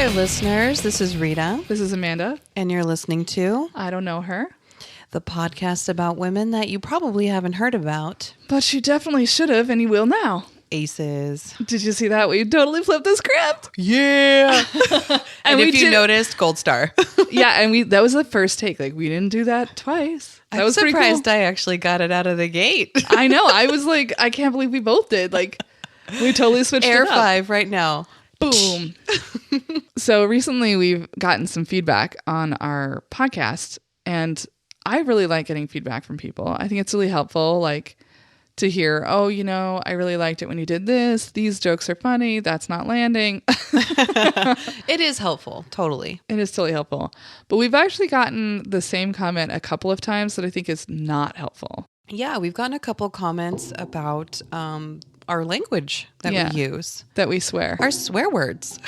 there, listeners. This is Rita. This is Amanda. And you're listening to I Don't Know Her, the podcast about women that you probably haven't heard about. but you definitely should have, and you will now. Aces. Did you see that? We totally flipped the script. Yeah. and if you noticed, gold star. Yeah, and that was the first take. Like, we didn't do that twice. That was surprised pretty cool. I actually got it out of the gate. I know. I was like, I can't believe we both did. Like, we totally switched Air it up. 5 right now. Boom. So recently we've gotten some feedback on our podcast, and I really like getting feedback from people. I think it's really helpful, like, to hear, oh, you know, I really liked it when you did this. These jokes are funny. That's not landing. It is helpful. Totally. It is totally helpful. But we've actually gotten the same comment a couple of times that I think is not helpful. Yeah, we've gotten a couple comments about our language that we use. That we swear. Our swear words.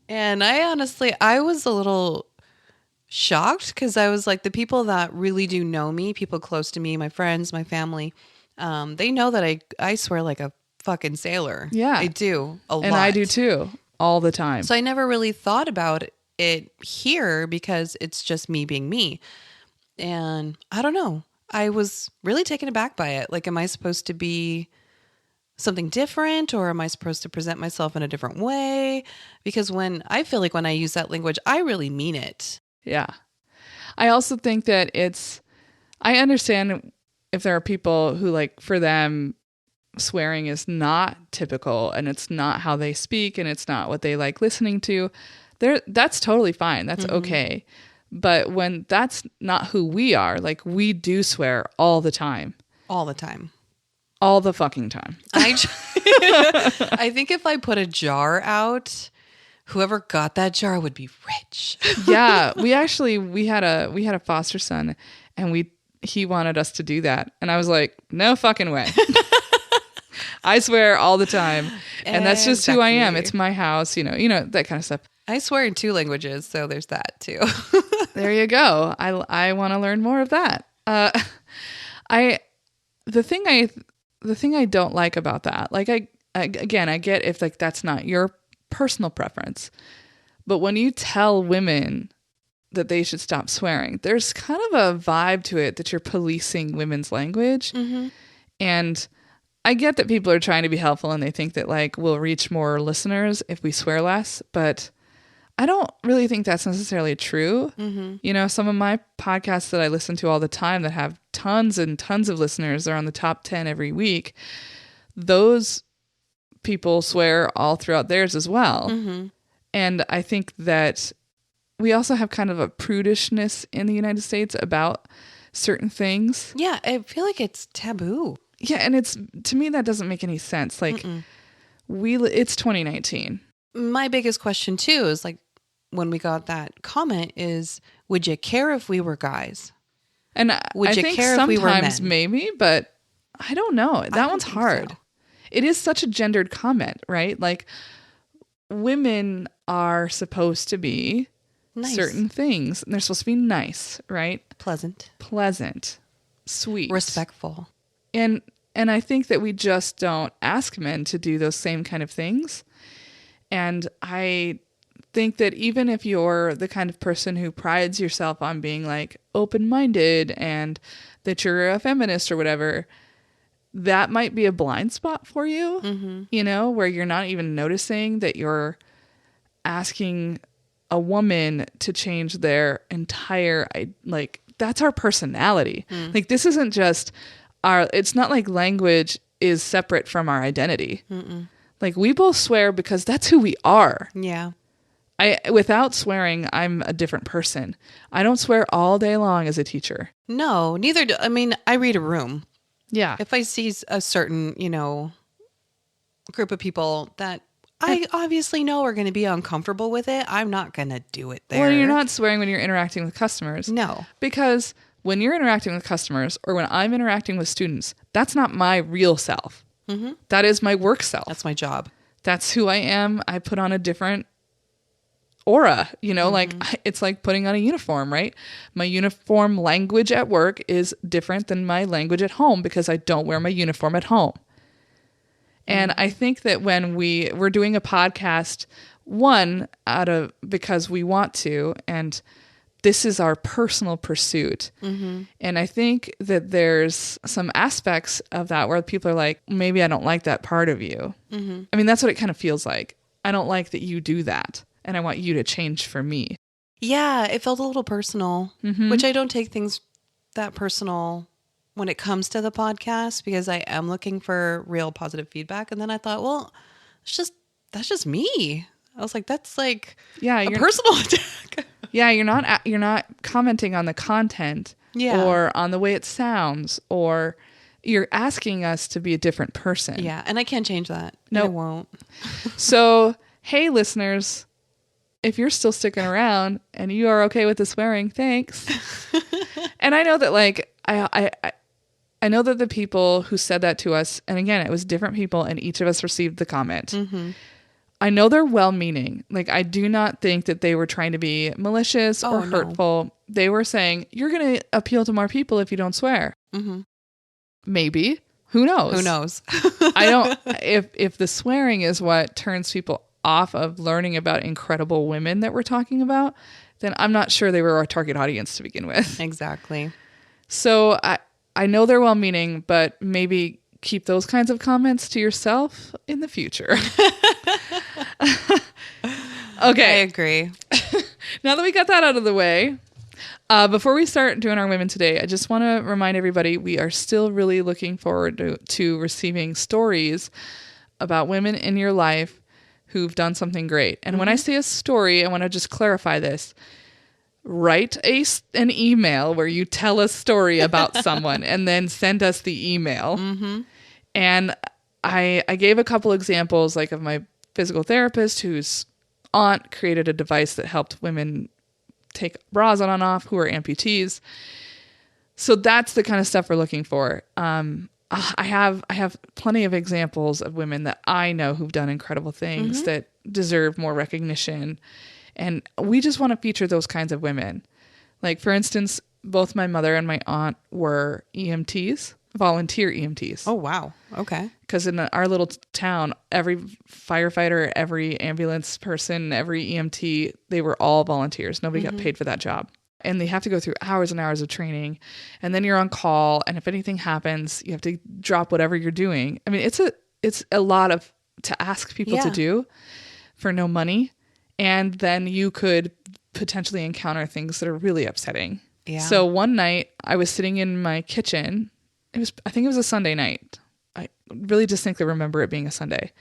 And I was a little shocked because I was like, the people that really do know me, people close to me, my friends, my family, they know that I swear like a fucking sailor. Yeah. I do a lot. And I do too, all the time. So I never really thought about it here because it's just me being me. And I don't know. I was really taken aback by it. Like, am I supposed to be something different, or am I supposed to present myself in a different way? Because I feel like when I use that language, I really mean it. Yeah. I also think that I understand if there are people who, like, for them, swearing is not typical and it's not how they speak and it's not what they like listening to. That's totally fine. That's okay. But when that's not who we are, like, we do swear all the time. All the time. All the fucking time. I think if I put a jar out, whoever got that jar would be rich. Yeah, we had a foster son, and he wanted us to do that, and I was like, no fucking way. I swear all the time, and that's just who I am. It's my house, you know that kind of stuff. I swear in 2 languages, so there's that too. There you go. I want to learn more of that. The thing I don't like about that, like, I get if, like, that's not your personal preference, but when you tell women that they should stop swearing, there's kind of a vibe to it that you're policing women's language. Mm-hmm. And I get that people are trying to be helpful and they think that, like, we'll reach more listeners if we swear less, but I don't really think that's necessarily true. Mm-hmm. You know, some of my podcasts that I listen to all the time that have tons and tons of listeners, are on the top 10 every week. Those people swear all throughout theirs as well. Mm-hmm. And I think that we also have kind of a prudishness in the United States about certain things. Yeah, I feel like it's taboo. Yeah, and to me, that doesn't make any sense. Like, it's 2019. My biggest question too is, like, when we got that comment is, would you care if we were guys? And would you care if we were men? Maybe, but I don't know. That one's hard. So. It is such a gendered comment, right? Like, women are supposed to be nice. Certain things. And they're supposed to be nice, right? Pleasant. Sweet. Respectful. And I think that we just don't ask men to do those same kind of things. And I think that even if you're the kind of person who prides yourself on being, like, open-minded and that you're a feminist or whatever, that might be a blind spot for you, you know, where you're not even noticing that you're asking a woman to change their entire, like, that's our personality. Like, this isn't just it's not like language is separate from our identity. Like, we both swear because that's who we are. Yeah. Without swearing, I'm a different person. I don't swear all day long as a teacher. No, neither do. I mean, I read a room. Yeah. If I see a certain, group of people that I obviously know are going to be uncomfortable with it, I'm not going to do it there. Well, you're not swearing when you're interacting with customers. No. Because when you're interacting with customers, or when I'm interacting with students, that's not my real self. Mm-hmm. That is my work self. That's my job. That's who I am. I put on a different aura, like, it's like putting on a uniform, right? My uniform language at work is different than my language at home because I don't wear my uniform at home. And I think that when we're doing a podcast, because we want to, and this is our personal pursuit. Mm-hmm. And I think that there's some aspects of that where people are like, maybe I don't like that part of you. Mm-hmm. I mean, that's what it kind of feels like. I don't like that you do that. And I want you to change for me. Yeah, it felt a little personal, which I don't take things that personal when it comes to the podcast, because I am looking for real positive feedback. And then I thought, well, that's just me. I was like, that's like a personal attack. Yeah, you're not commenting on the content or on the way it sounds, or you're asking us to be a different person. Yeah, and I can't change that. No, I won't. So, hey, listeners, if you're still sticking around and you are okay with the swearing, thanks. And I know that, like, I know that the people who said that to us, and again, it was different people, and each of us received the comment. Mm-hmm. I know they're well-meaning. Like, I do not think that they were trying to be malicious or hurtful. No. They were saying, you're going to appeal to more people if you don't swear. Mm-hmm. Maybe. Who knows? Who knows? I don't. If the swearing is what turns people off of learning about incredible women that we're talking about, then I'm not sure they were our target audience to begin with. Exactly. So I know they're well-meaning, but maybe keep those kinds of comments to yourself in the future. Okay. I agree. Now that we got that out of the way, before we start doing our women today, I just want to remind everybody we are still really looking forward to receiving stories about women in your life who've done something great. And when I say a story, I want to just clarify this. Write an email where you tell a story about someone and then send us the email. Mm-hmm. And I gave a couple examples, like of my physical therapist whose aunt created a device that helped women take bras on and off who are amputees. So that's the kind of stuff we're looking for. I have plenty of examples of women that I know who've done incredible things that deserve more recognition. And we just want to feature those kinds of women. Like, for instance, both my mother and my aunt were EMTs, volunteer EMTs. Oh, wow. Okay. Because in our little town, every firefighter, every ambulance person, every EMT, they were all volunteers. Nobody got paid for that job. And they have to go through hours and hours of training. And then you're on call. And if anything happens, you have to drop whatever you're doing. I mean, it's a lot to ask people to do for no money. And then you could potentially encounter things that are really upsetting. Yeah. So one night I was sitting in my kitchen. I think it was a Sunday night. I really distinctly remember it being a Sunday.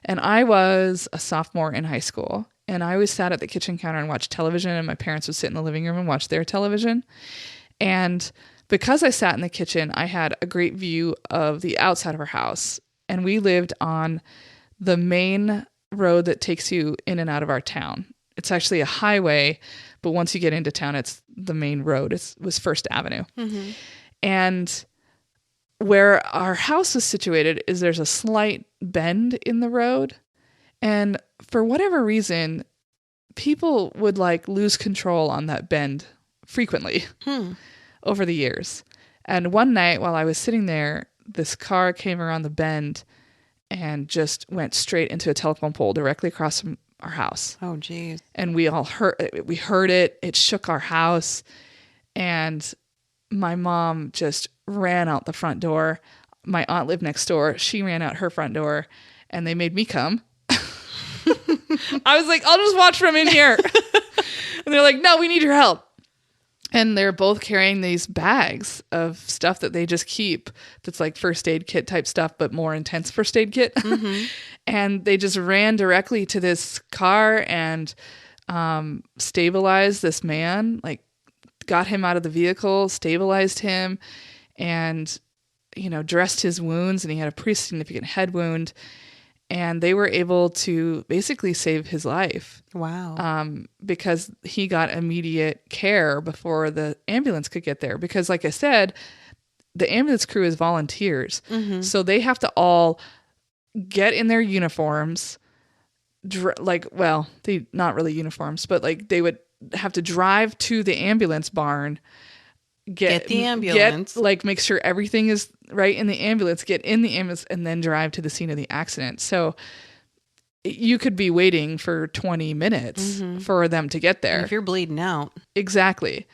And I was a sophomore in high school. And I always sat at the kitchen counter and watched television. And my parents would sit in the living room and watch their television. And because I sat in the kitchen, I had a great view of the outside of our house. And we lived on the main road that takes you in and out of our town. It's actually a highway, but once you get into town, it's the main road. It was First Avenue. Mm-hmm. And where our house is situated is there's a slight bend in the road. And for whatever reason, people would like lose control on that bend frequently over the years. And one night while I was sitting there, this car came around the bend and just went straight into a telephone pole directly across from our house. Oh, geez. And we heard it. It shook our house. And my mom just ran out the front door. My aunt lived next door. She ran out her front door and they made me come. I was like, I'll just watch from in here. And they're like, no, we need your help. And they're both carrying these bags of stuff that they just keep. That's like first aid kit type stuff, but more intense first aid kit. Mm-hmm. And they just ran directly to this car and stabilized this man, like got him out of the vehicle, stabilized him, and, dressed his wounds. And he had a pretty significant head wound. And they were able to basically save his life. Wow. Because he got immediate care before the ambulance could get there. Because like I said, the ambulance crew is volunteers. Mm-hmm. So they have to all get in their uniforms. Not really uniforms, but like they would have to drive to the ambulance barn, Get the ambulance. Make sure everything is right in the ambulance, get in the ambulance, and then drive to the scene of the accident. So you could be waiting for 20 minutes for them to get there. And if you're bleeding out. Exactly.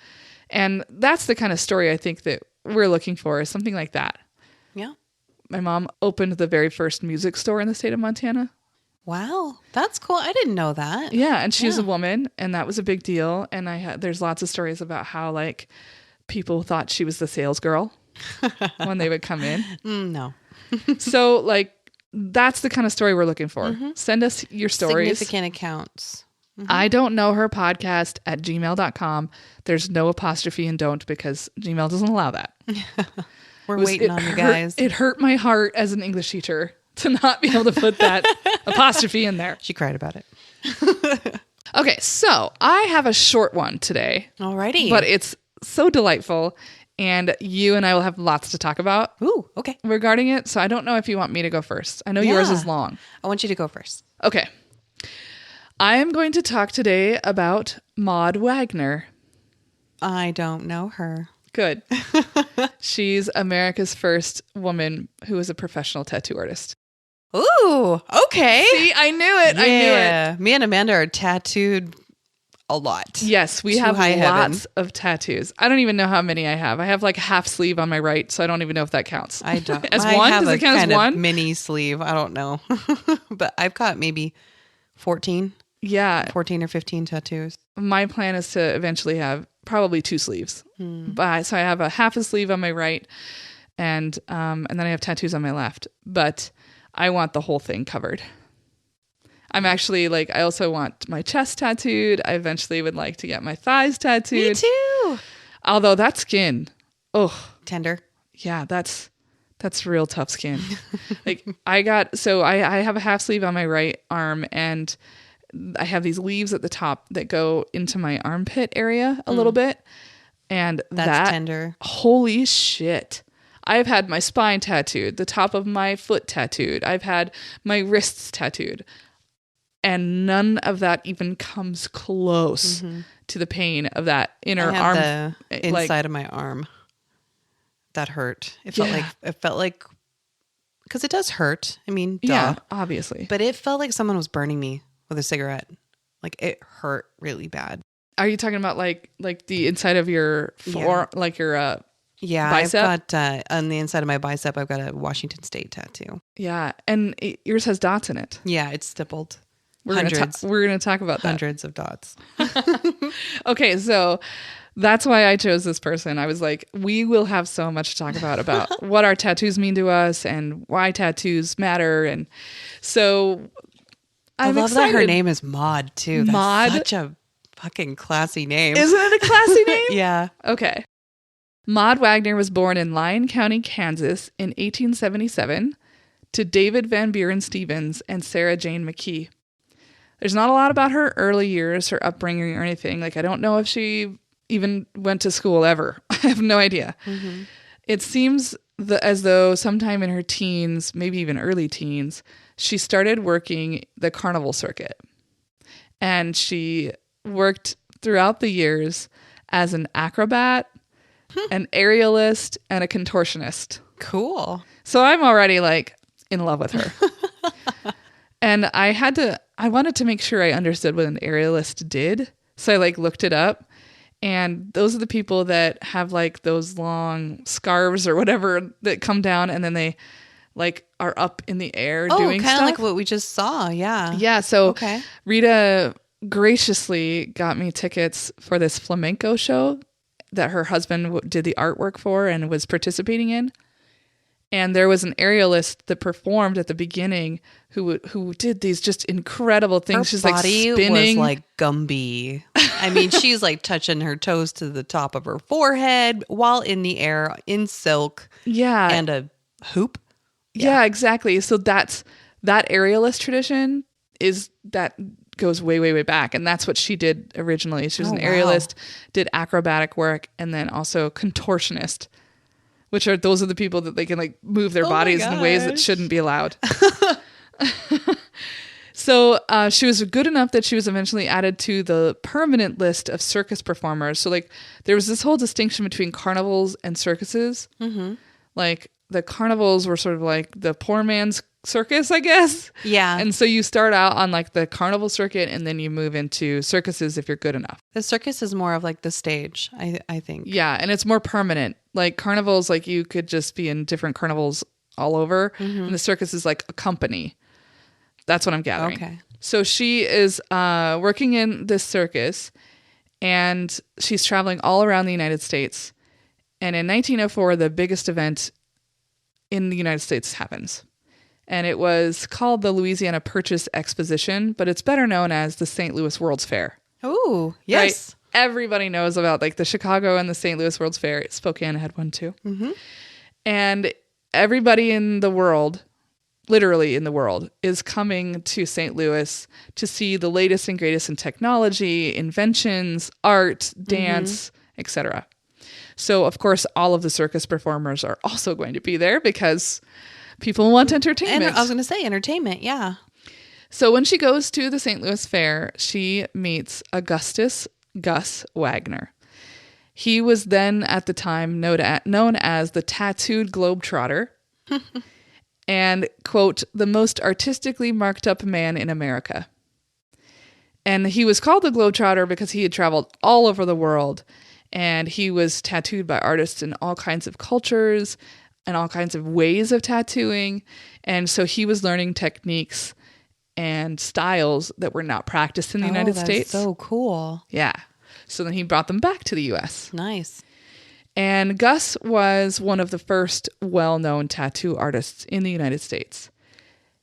And that's the kind of story I think that we're looking for, is something like that. Yeah. My mom opened the very first music store in the state of Montana. Wow. That's cool. I didn't know that. Yeah. And she was a woman, and that was a big deal. And there's lots of stories about how like people thought she was the sales girl when they would come in. No. So like, that's the kind of story we're looking for. Send us your stories. Significant accounts. I don't know her podcast at gmail.com. There's no apostrophe in don't, because Gmail doesn't allow that. We're waiting on you guys. It hurt my heart as an English teacher to not be able to put that apostrophe in there. She cried about it. Okay, so I have a short one today. Alrighty. But it's so delightful, and you and I will have lots to talk about. Ooh, okay. Regarding it. So I don't know if you want me to go first. I know yours is long. I want you to go first. Okay. I am going to talk today about Maud Wagner. I don't know her. Good. She's America's first woman who was a professional tattoo artist. Ooh, okay. See, I knew it. Yeah. I knew it. Me and Amanda are tattooed a lot. Yes, we have lots of tattoos. I don't even know how many I have. I have like a half sleeve on my right, so I don't even know if that counts. I don't. As I one? have Does it count as one? Mini sleeve. I don't know. But I've got maybe 14. Yeah. 14 or 15 tattoos. My plan is to eventually have probably 2 sleeves. But so I have a half a sleeve on my right, and then I have tattoos on my left. But I want the whole thing covered. I'm actually like, I also want my chest tattooed. I eventually would like to get my thighs tattooed. Me too. Although that skin, Tender. yeah, that's real tough skin. Like I have a half sleeve on my right arm, and I have these leaves at the top that go into my armpit area a little bit. And that's tender. Holy shit. I've had my spine tattooed, the top of my foot tattooed. I've had my wrists tattooed. And none of that even comes close to the pain of that inner arm. The inside of my arm. That hurt. It felt like, because it does hurt. I mean, duh. Yeah, obviously. But it felt like someone was burning me with a cigarette. Like it hurt really bad. Are you talking about like the inside of your like your bicep? I've got on the inside of my bicep, I've got a Washington State tattoo. Yeah, and yours has dots in it. Yeah, it's stippled. We're going to talk about that. Hundreds of dots. Okay, so that's why I chose this person. I was like, we will have so much to talk about what our tattoos mean to us and why tattoos matter. And so I love excited. that her name is Maud too. That's Maud? such a fucking classy name. Isn't it a classy name? Yeah. Okay. Maud Wagner was born in Lyon County, Kansas in 1877 to David Van Buren Stevens and Sarah Jane McKee. There's not a lot about her early years, her upbringing or anything. Like, I don't know if she even went to school ever. I have no idea. It seems as though sometime in her teens, maybe even early teens, she started working the carnival circuit. And she worked throughout the years as an acrobat, an aerialist, and a contortionist. Cool. So I'm already like in love with her. And I wanted to make sure I understood what an aerialist did. So I like looked it up, and those are the people that have like those long scarves or whatever that come down, and then they like are up in the air doing stuff. Kind of like what we just saw. Yeah. Yeah. So okay. Rita graciously got me tickets for this flamenco show that her husband did the artwork for and was participating in. And there was an aerialist that performed at the beginning who did these just incredible things. Her She's body like spinning. was like Gumby. I mean, she's like touching her toes to the top of her forehead while in the air in silk. Yeah. And a hoop. Yeah, exactly. So that aerialist tradition goes way, way, way back. And that's what she did originally. She was an aerialist, did acrobatic work, and then also contortionist. Those are the people that they can like move their bodies in ways that shouldn't be allowed. So So she was good enough that she was eventually added to the permanent list of circus performers. So like there was this whole distinction between carnivals and circuses. Mm-hmm. Like the carnivals were sort of like the poor man's circus, I guess. Yeah. And so you start out on like the carnival circuit and then you move into circuses if you're good enough. The circus is more of like the stage, I think. Yeah. And it's more permanent. Like carnivals, like you could just be in different carnivals all over. Mm-hmm. And the circus is like a company. That's what I'm gathering. Okay. So she is working in this circus and she's traveling all around the United States. And in 1904, the biggest event in the United States happens. And it was called the Louisiana Purchase Exposition, but it's better known as the St. Louis World's Fair. Oh, yes. Right? Everybody knows about like the Chicago and the St. Louis World's Fair. Spokane had one too. Mm-hmm. And everybody in the world, literally in the world, is coming to St. Louis to see the latest and greatest in technology, inventions, art, dance, etc. So, of course, all of the circus performers are also going to be there because people want entertainment. And I was going to say entertainment, yeah. So when she goes to the St. Louis Fair, she meets Augustus Gus Wagner. He was then at the time known as the Tattooed Globetrotter and, quote, the most artistically marked up man in America. And he was called the Globetrotter because he had traveled all over the world. And he was tattooed by artists in all kinds of cultures and all kinds of ways of tattooing. And so he was learning techniques and styles that were not practiced in the United States. So cool. Yeah. So then he brought them back to the U.S. Nice. And Gus was one of the first well-known tattoo artists in the United States.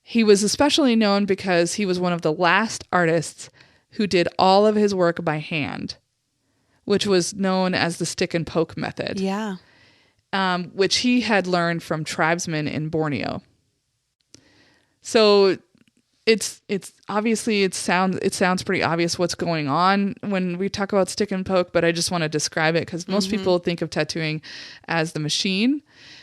He was especially known because he was one of the last artists who did all of his work by hand, which was known as the stick and poke method. Yeah. Which he had learned from tribesmen in Borneo. So it's obviously it sounds pretty obvious what's going on when we talk about stick and poke, but I just want to describe it because most people think of tattooing as the machine.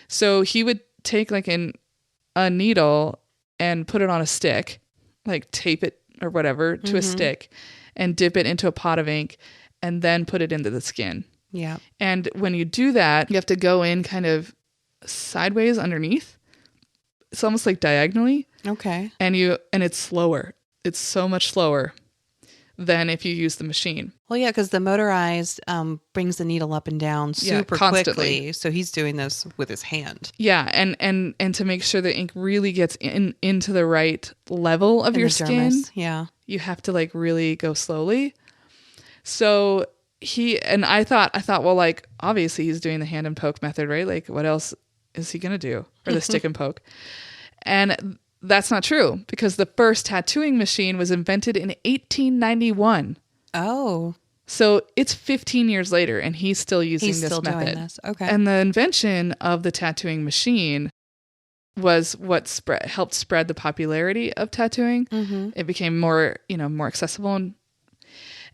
So he would take like a needle and put it on a stick, like tape it or whatever to a stick and dip it into a pot of ink and then put it into the skin. Yeah. And when you do that, you have to go in kind of sideways underneath. It's almost like diagonally. Okay. And it's slower. It's so much slower than if you use the machine. Well, yeah, because the motorized brings the needle up and down super quickly. So he's doing this with his hand. Yeah, and to make sure the ink really gets into the right level of your skin, yeah, you have to like really go slowly. So I thought, well, like obviously he's doing the hand and poke method, right? Like what else is he gonna do? Or the stick and poke? And that's not true because the first tattooing machine was invented in 1891. Oh. So it's 15 years later and he's still using this method. Doing this. Okay. And the invention of the tattooing machine was what helped spread the popularity of tattooing. Mm-hmm. It became more accessible.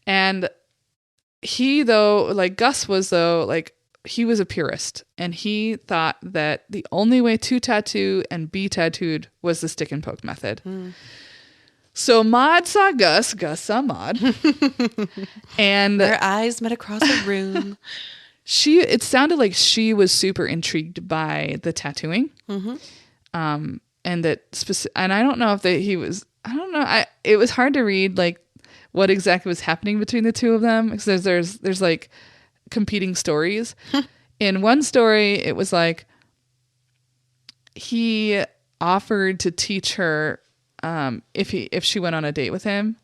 And Gus was he was a purist and he thought that the only way to tattoo and be tattooed was the stick and poke method. Mm. So Maud saw Gus saw Maud. And their eyes met across a room. It sounded like she was super intrigued by the tattooing. Mm-hmm. And I don't know if he was, I don't know. It was hard to read like what exactly was happening between the two of them because there's like competing stories. In one story, it was like he offered to teach her if she went on a date with him.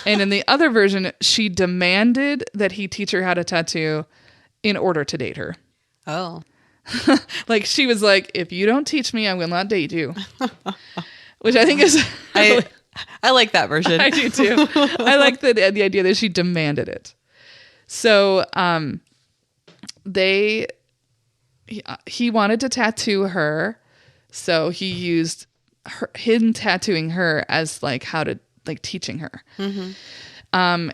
And in the other version, she demanded that he teach her how to tattoo in order to date her. Oh. Like she was like, if you don't teach me, I will not date you. Which I think is... I like that version. I do too. I like the idea that she demanded it. So he wanted to tattoo her, so he used him tattooing her as like how to like teaching her. Mm-hmm.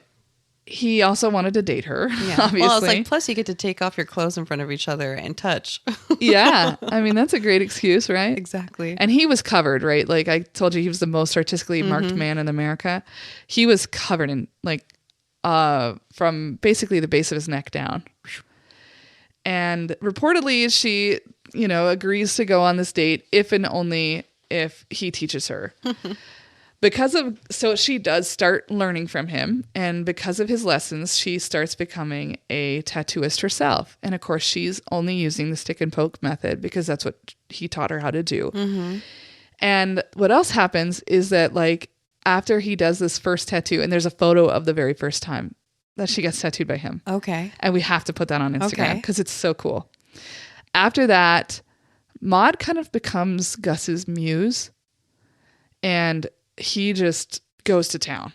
he also wanted to date her, Yeah. obviously. Well, it's like, plus you get to take off your clothes in front of each other and touch. Yeah. I mean, that's a great excuse, right? Exactly. And he was covered, right? Like I told you, he was the most artistically marked man in America. He was covered in like, from basically the base of his neck down. And reportedly she, agrees to go on this date if and only if he teaches her. So she does start learning from him, and because of his lessons, she starts becoming a tattooist herself. And of course, she's only using the stick and poke method because that's what he taught her how to do. Mm-hmm. And what else happens is that, like, after he does this first tattoo, and there's a photo of the very first time that she gets tattooed by him. Okay. And we have to put that on Instagram because it's so cool. After that, Maud kind of becomes Gus's muse, and he just goes to town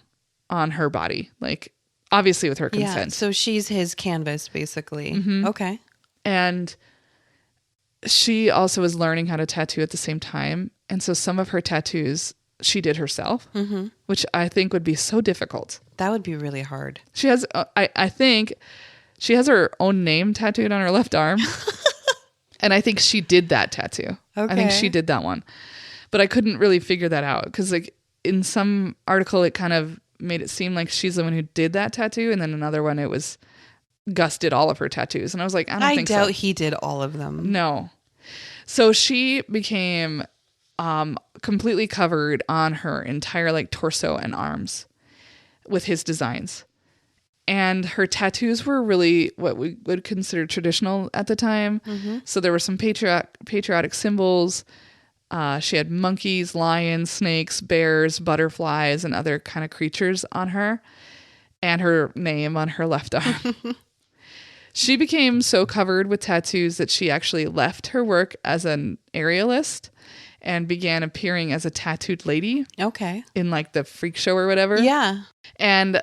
on her body, like obviously with her consent. Yeah, so she's his canvas, basically. Mm-hmm. Okay. And she also was learning how to tattoo at the same time. And so some of her tattoos she did herself, which I think would be so difficult. That would be really hard. She has, I think she has her own name tattooed on her left arm. And I think she did that tattoo. Okay. I think she did that one. But I couldn't really figure that out because, like, in some article, it kind of made it seem like she's the one who did that tattoo. And then another one, it was Gus did all of her tattoos. And I was like, I think doubt he did all of them. No. So she became completely covered on her entire, like, torso and arms with his designs. And her tattoos were really what we would consider traditional at the time. Mm-hmm. So there were some patriotic symbols. She had monkeys, lions, snakes, bears, butterflies, and other kind of creatures on her, and her name on her left arm. She became so covered with tattoos that she actually left her work as an aerialist and began appearing as a tattooed lady. Okay. In, like, the freak show or whatever. Yeah. And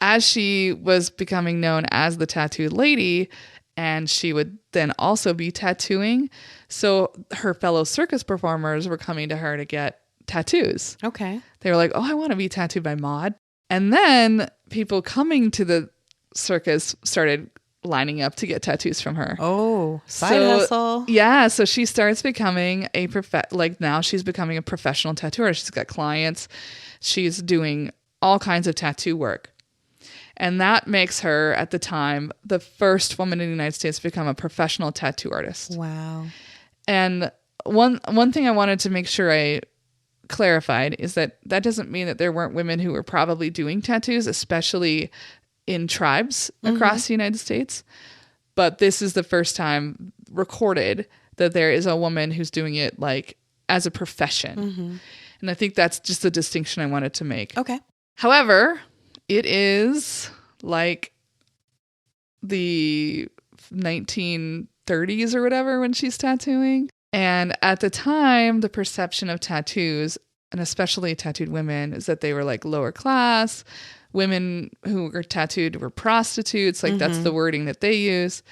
as she was becoming known as the tattooed lady, and she would then also be tattooing, so her fellow circus performers were coming to her to get tattoos. Okay. They were like, oh, I want to be tattooed by Maud. And then people coming to the circus started lining up to get tattoos from her. Oh, side hustle. Yeah, so she starts becoming now she's becoming a professional tattooer. She's got clients. She's doing all kinds of tattoo work. And that makes her, at the time, the first woman in the United States to become a professional tattoo artist. Wow. And one thing I wanted to make sure I clarified is that doesn't mean that there weren't women who were probably doing tattoos, especially in tribes across the United States. But this is the first time recorded that there is a woman who's doing it, like, as a profession. Mm-hmm. And I think that's just the distinction I wanted to make. Okay. However, it is like the 1930s or whatever when she's tattooing. And at the time, the perception of tattoos, and especially tattooed women, is that they were, like, lower class. Women who were tattooed were prostitutes. Like, that's the wording that they use.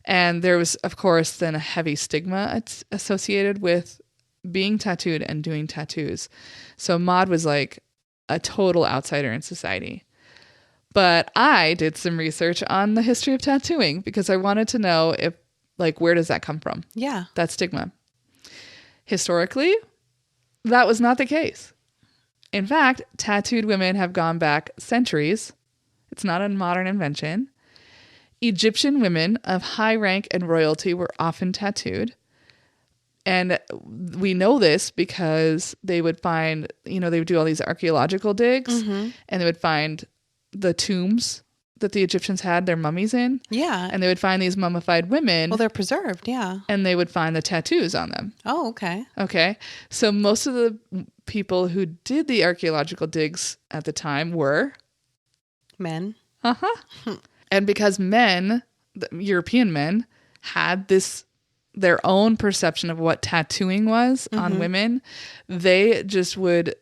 And there was, of course, then a heavy stigma associated with being tattooed and doing tattoos. So Maud was, like, a total outsider in society. But I did some research on the history of tattooing because I wanted to know if, like, where does that come from? Yeah. That stigma. Historically, that was not the case. In fact, tattooed women have gone back centuries. It's not a modern invention. Egyptian women of high rank and royalty were often tattooed. And we know this because they would find, they would do all these archaeological digs, and they would find the tombs that the Egyptians had their mummies in. Yeah. And they would find these mummified women. Well, they're preserved, yeah. And they would find the tattoos on them. Oh, okay. Okay. So most of the people who did the archaeological digs at the time were men. Uh-huh. And because men, European men, had their own perception of what tattooing was on women, they just would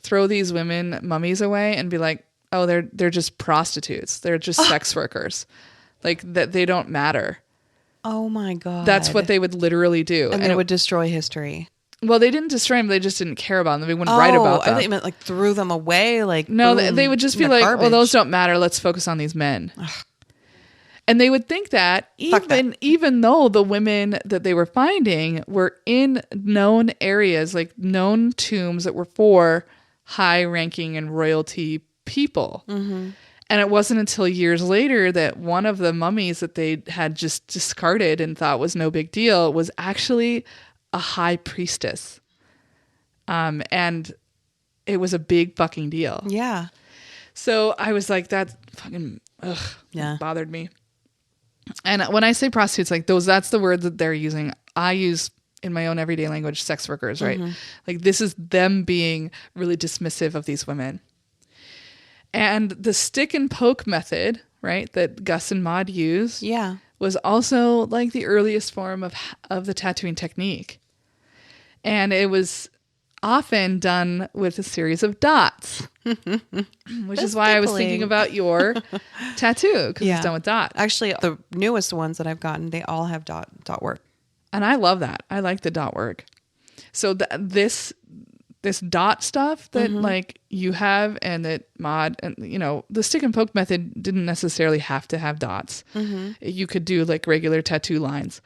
throw these women mummies away and be like, oh, they're just prostitutes. They're just sex workers. Like, that they don't matter. Oh my God. That's what they would literally do. And it would destroy history. Well, they didn't destroy them. They just didn't care about them. They wouldn't write about them. I thought you meant like threw them away. Like no, boom, they would just be like, garbage. well, those don't matter. Let's focus on these men. And they would think that even though the women that they were finding were in known areas, like known tombs that were for high-ranking and royalty people. Mm-hmm. And it wasn't until years later that one of the mummies that they had just discarded and thought was no big deal was actually a high priestess. And it was a big fucking deal. Yeah. So I was like, that fucking bothered me. And when I say prostitutes, like that's the word that they're using. I use in my own everyday language, sex workers, right? Mm-hmm. Like this is them being really dismissive of these women. And the stick and poke method, right, that Gus and Maud used, was also like the earliest form of the tattooing technique. And it was often done with a series of dots, which is why I was thinking about your tattoo, because it's done with dots. Actually, the newest ones that I've gotten, they all have dot work. And I love that. I like the dot work. So this dot stuff that like you have and that Maud and the stick and poke method didn't necessarily have to have dots. Mm-hmm. You could do like regular tattoo lines,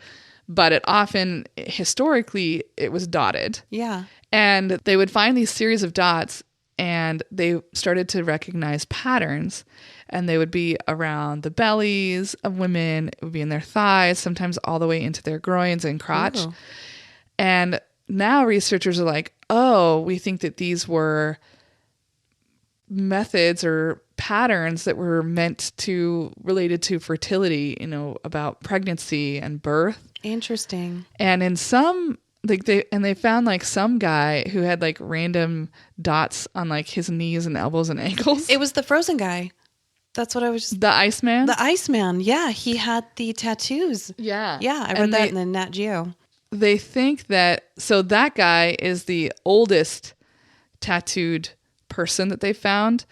but it often historically it was dotted. Yeah. And they would find these series of dots and they started to recognize patterns, and they would be around the bellies of women. It would be in their thighs, sometimes all the way into their groins and crotch. Ooh. And now researchers are like, oh, we think that these were methods or patterns that were related to fertility, about pregnancy and birth. Interesting. And in some, they found like some guy who had like random dots on like his knees and elbows and ankles. It was the frozen guy. That's what I was just... The Iceman? The Iceman, yeah. He had the tattoos. Yeah. Yeah, I read that in the Nat Geo. They think that that guy is the oldest tattooed person that they found.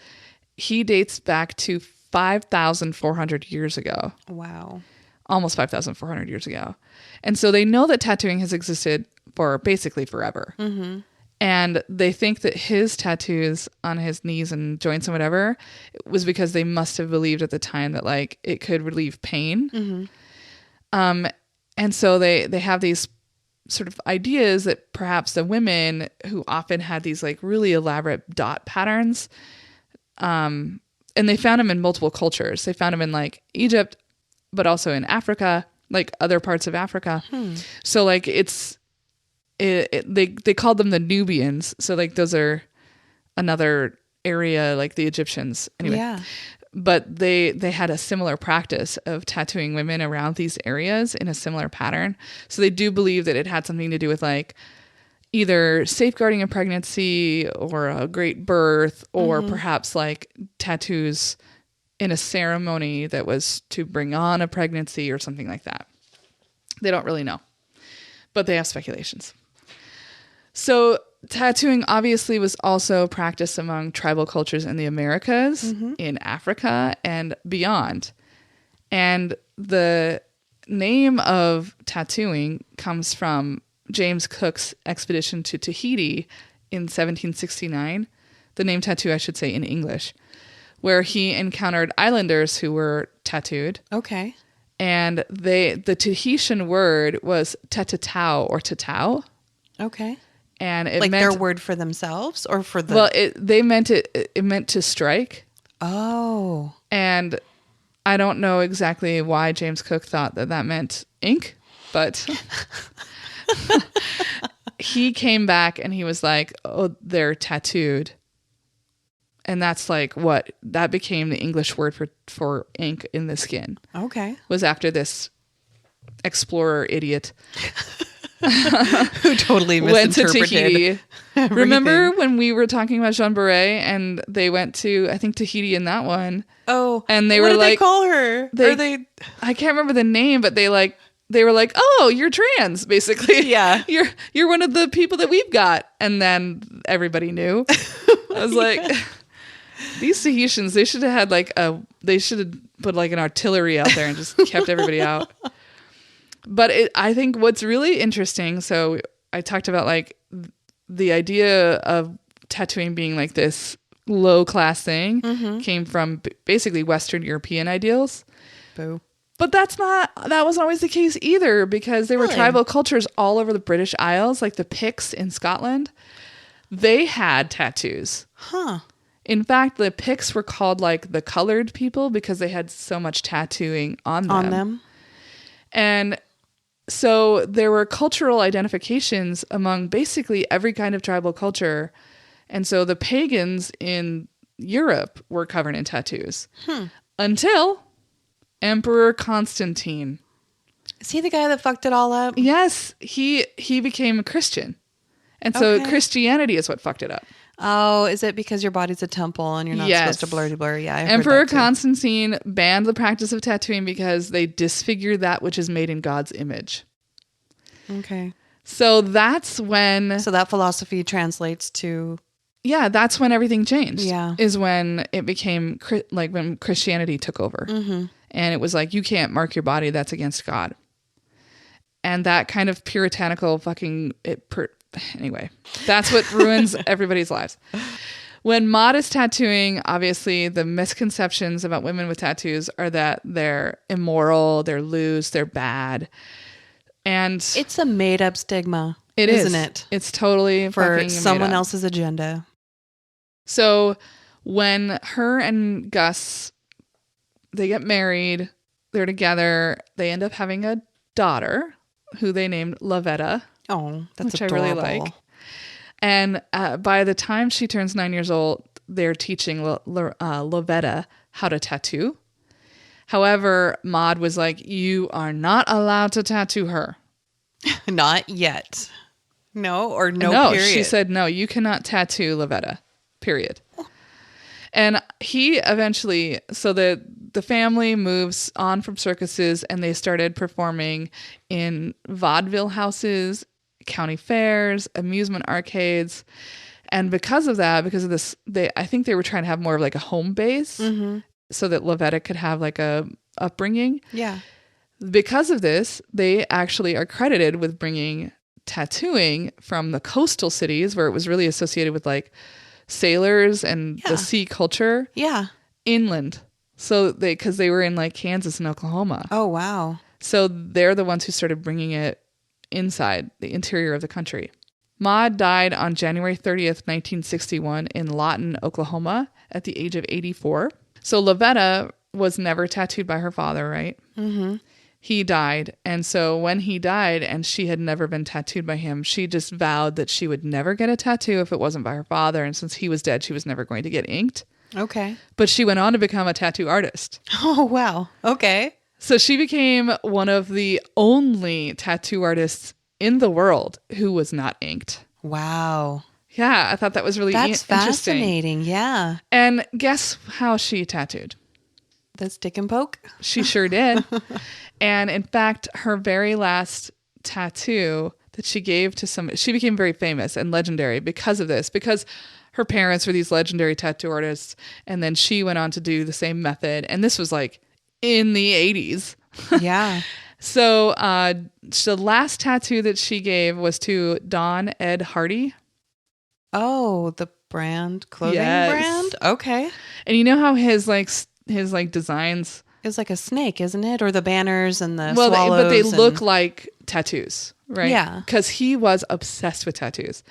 He dates back to 5,400 years ago. Wow. Almost 5,400 years ago. And so they know that tattooing has existed for basically forever. Mm-hmm. And they think that his tattoos on his knees and joints and whatever was because they must have believed at the time that like it could relieve pain. Mm-hmm. And so they have these sort of ideas that perhaps the women who often had these like really elaborate dot patterns, and they found them in multiple cultures. They found them in like Egypt, but also in Africa, like other parts of Africa. So like they called them the Nubians. So like those are another area like the Egyptians. Anyway. Yeah. But they had a similar practice of tattooing women around these areas in a similar pattern. So they do believe that it had something to do with like either safeguarding a pregnancy or a great birth, or perhaps like tattoos in a ceremony that was to bring on a pregnancy or something like that. They don't really know, but they have speculations. So tattooing obviously was also practiced among tribal cultures in the Americas, in Africa, and beyond. And the name of tattooing comes from James Cook's expedition to Tahiti in 1769. The name tattoo, I should say, in English, where he encountered islanders who were tattooed. Okay. And the Tahitian word was tetatau or tatau. Okay. And it like meant their word for themselves or for the... Well, it meant to strike. Oh. And I don't know exactly why James Cook thought that meant ink, but he came back and he was like, oh, they're tattooed. And that's like that became the English word for ink in the skin. Okay. Was after this explorer idiot who totally misinterpreted. Went to Tahiti. Remember when we were talking about Jean Beret and they went to, I think, Tahiti in that one? Oh, and they what were did like, they call her? I can't remember the name, but they were like, oh, you're trans, basically. Yeah, you're one of the people that we've got, and then everybody knew. I was like, these Tahitians, they should have had they should have put like an artillery out there and just kept everybody out. But I think what's really interesting, so I talked about like the idea of tattooing being like this low class thing came from basically Western European ideals. Boo. But that wasn't always the case either, because there were tribal cultures all over the British Isles, like the Picts in Scotland. They had tattoos. Huh. In fact, the Picts were called like the colored people because they had so much tattooing on them. And so there were cultural identifications among basically every kind of tribal culture. And so the pagans in Europe were covered in tattoos until Emperor Constantine. Is he the guy that fucked it all up? Yes, he became a Christian. And so Christianity is what fucked it up. Oh, is it because your body's a temple and you're not supposed to blur? Yeah, Emperor Constantine banned the practice of tattooing because they disfigure that which is made in God's image. Okay. So that's when... So that philosophy translates to... Yeah, that's when everything changed. Yeah. Is when it became... like when Christianity took over. Mm-hmm. And it was like, you can't mark your body. That's against God. And that kind of puritanical fucking... Anyway, that's what ruins everybody's lives. When Maud is tattooing, obviously the misconceptions about women with tattoos are that they're immoral, they're loose, they're bad. And it's a made up stigma. Isn't it? It's totally for someone else's agenda. So when her and Gus, they get married, they're together, they end up having a daughter who they named Lavetta. Oh, that's which adorable. I really like. And by the time she turns 9 years old, they're teaching Lavetta how to tattoo. However, Maud was like, you are not allowed to tattoo her. Not yet. No, or no, period. She said, no, you cannot tattoo Lavetta, period. And he eventually, so the family moves on from circuses and they started performing in vaudeville houses, county fairs, amusement arcades. And because of this, I think they were trying to have more of like a home base so that Lavetta could have like a upbringing. Yeah. Because of this, they actually are credited with bringing tattooing from the coastal cities where it was really associated with like sailors and the sea culture. Yeah. Inland. So because they were in like Kansas and Oklahoma. Oh, wow. So they're the ones who started bringing it inside the interior of the country. Maud died on January 30th, 1961 in Lawton, Oklahoma at the age of 84. So Lavetta was never tattooed by her father, right? Mm-hmm. He died. And so when he died and she had never been tattooed by him, she just vowed that she would never get a tattoo if it wasn't by her father. And since he was dead, she was never going to get inked. Okay. But she went on to become a tattoo artist. Oh, wow. Okay. So she became one of the only tattoo artists in the world who was not inked. Wow. Yeah, I thought that was really interesting. That's fascinating. Yeah. And guess how she tattooed? The stick and poke? She sure did. And in fact, her very last tattoo that she gave to somebody, she became very famous and legendary because of this, because her parents were these legendary tattoo artists. And then she went on to do the same method. And this was like in the 80s. Yeah. So the last tattoo that she gave was to Don Ed Hardy. Oh, the clothing brand? Okay. And you know how his designs... It's like a snake, isn't it? Or the banners and the swallows. But they look like tattoos, right? Yeah. Because he was obsessed with tattoos.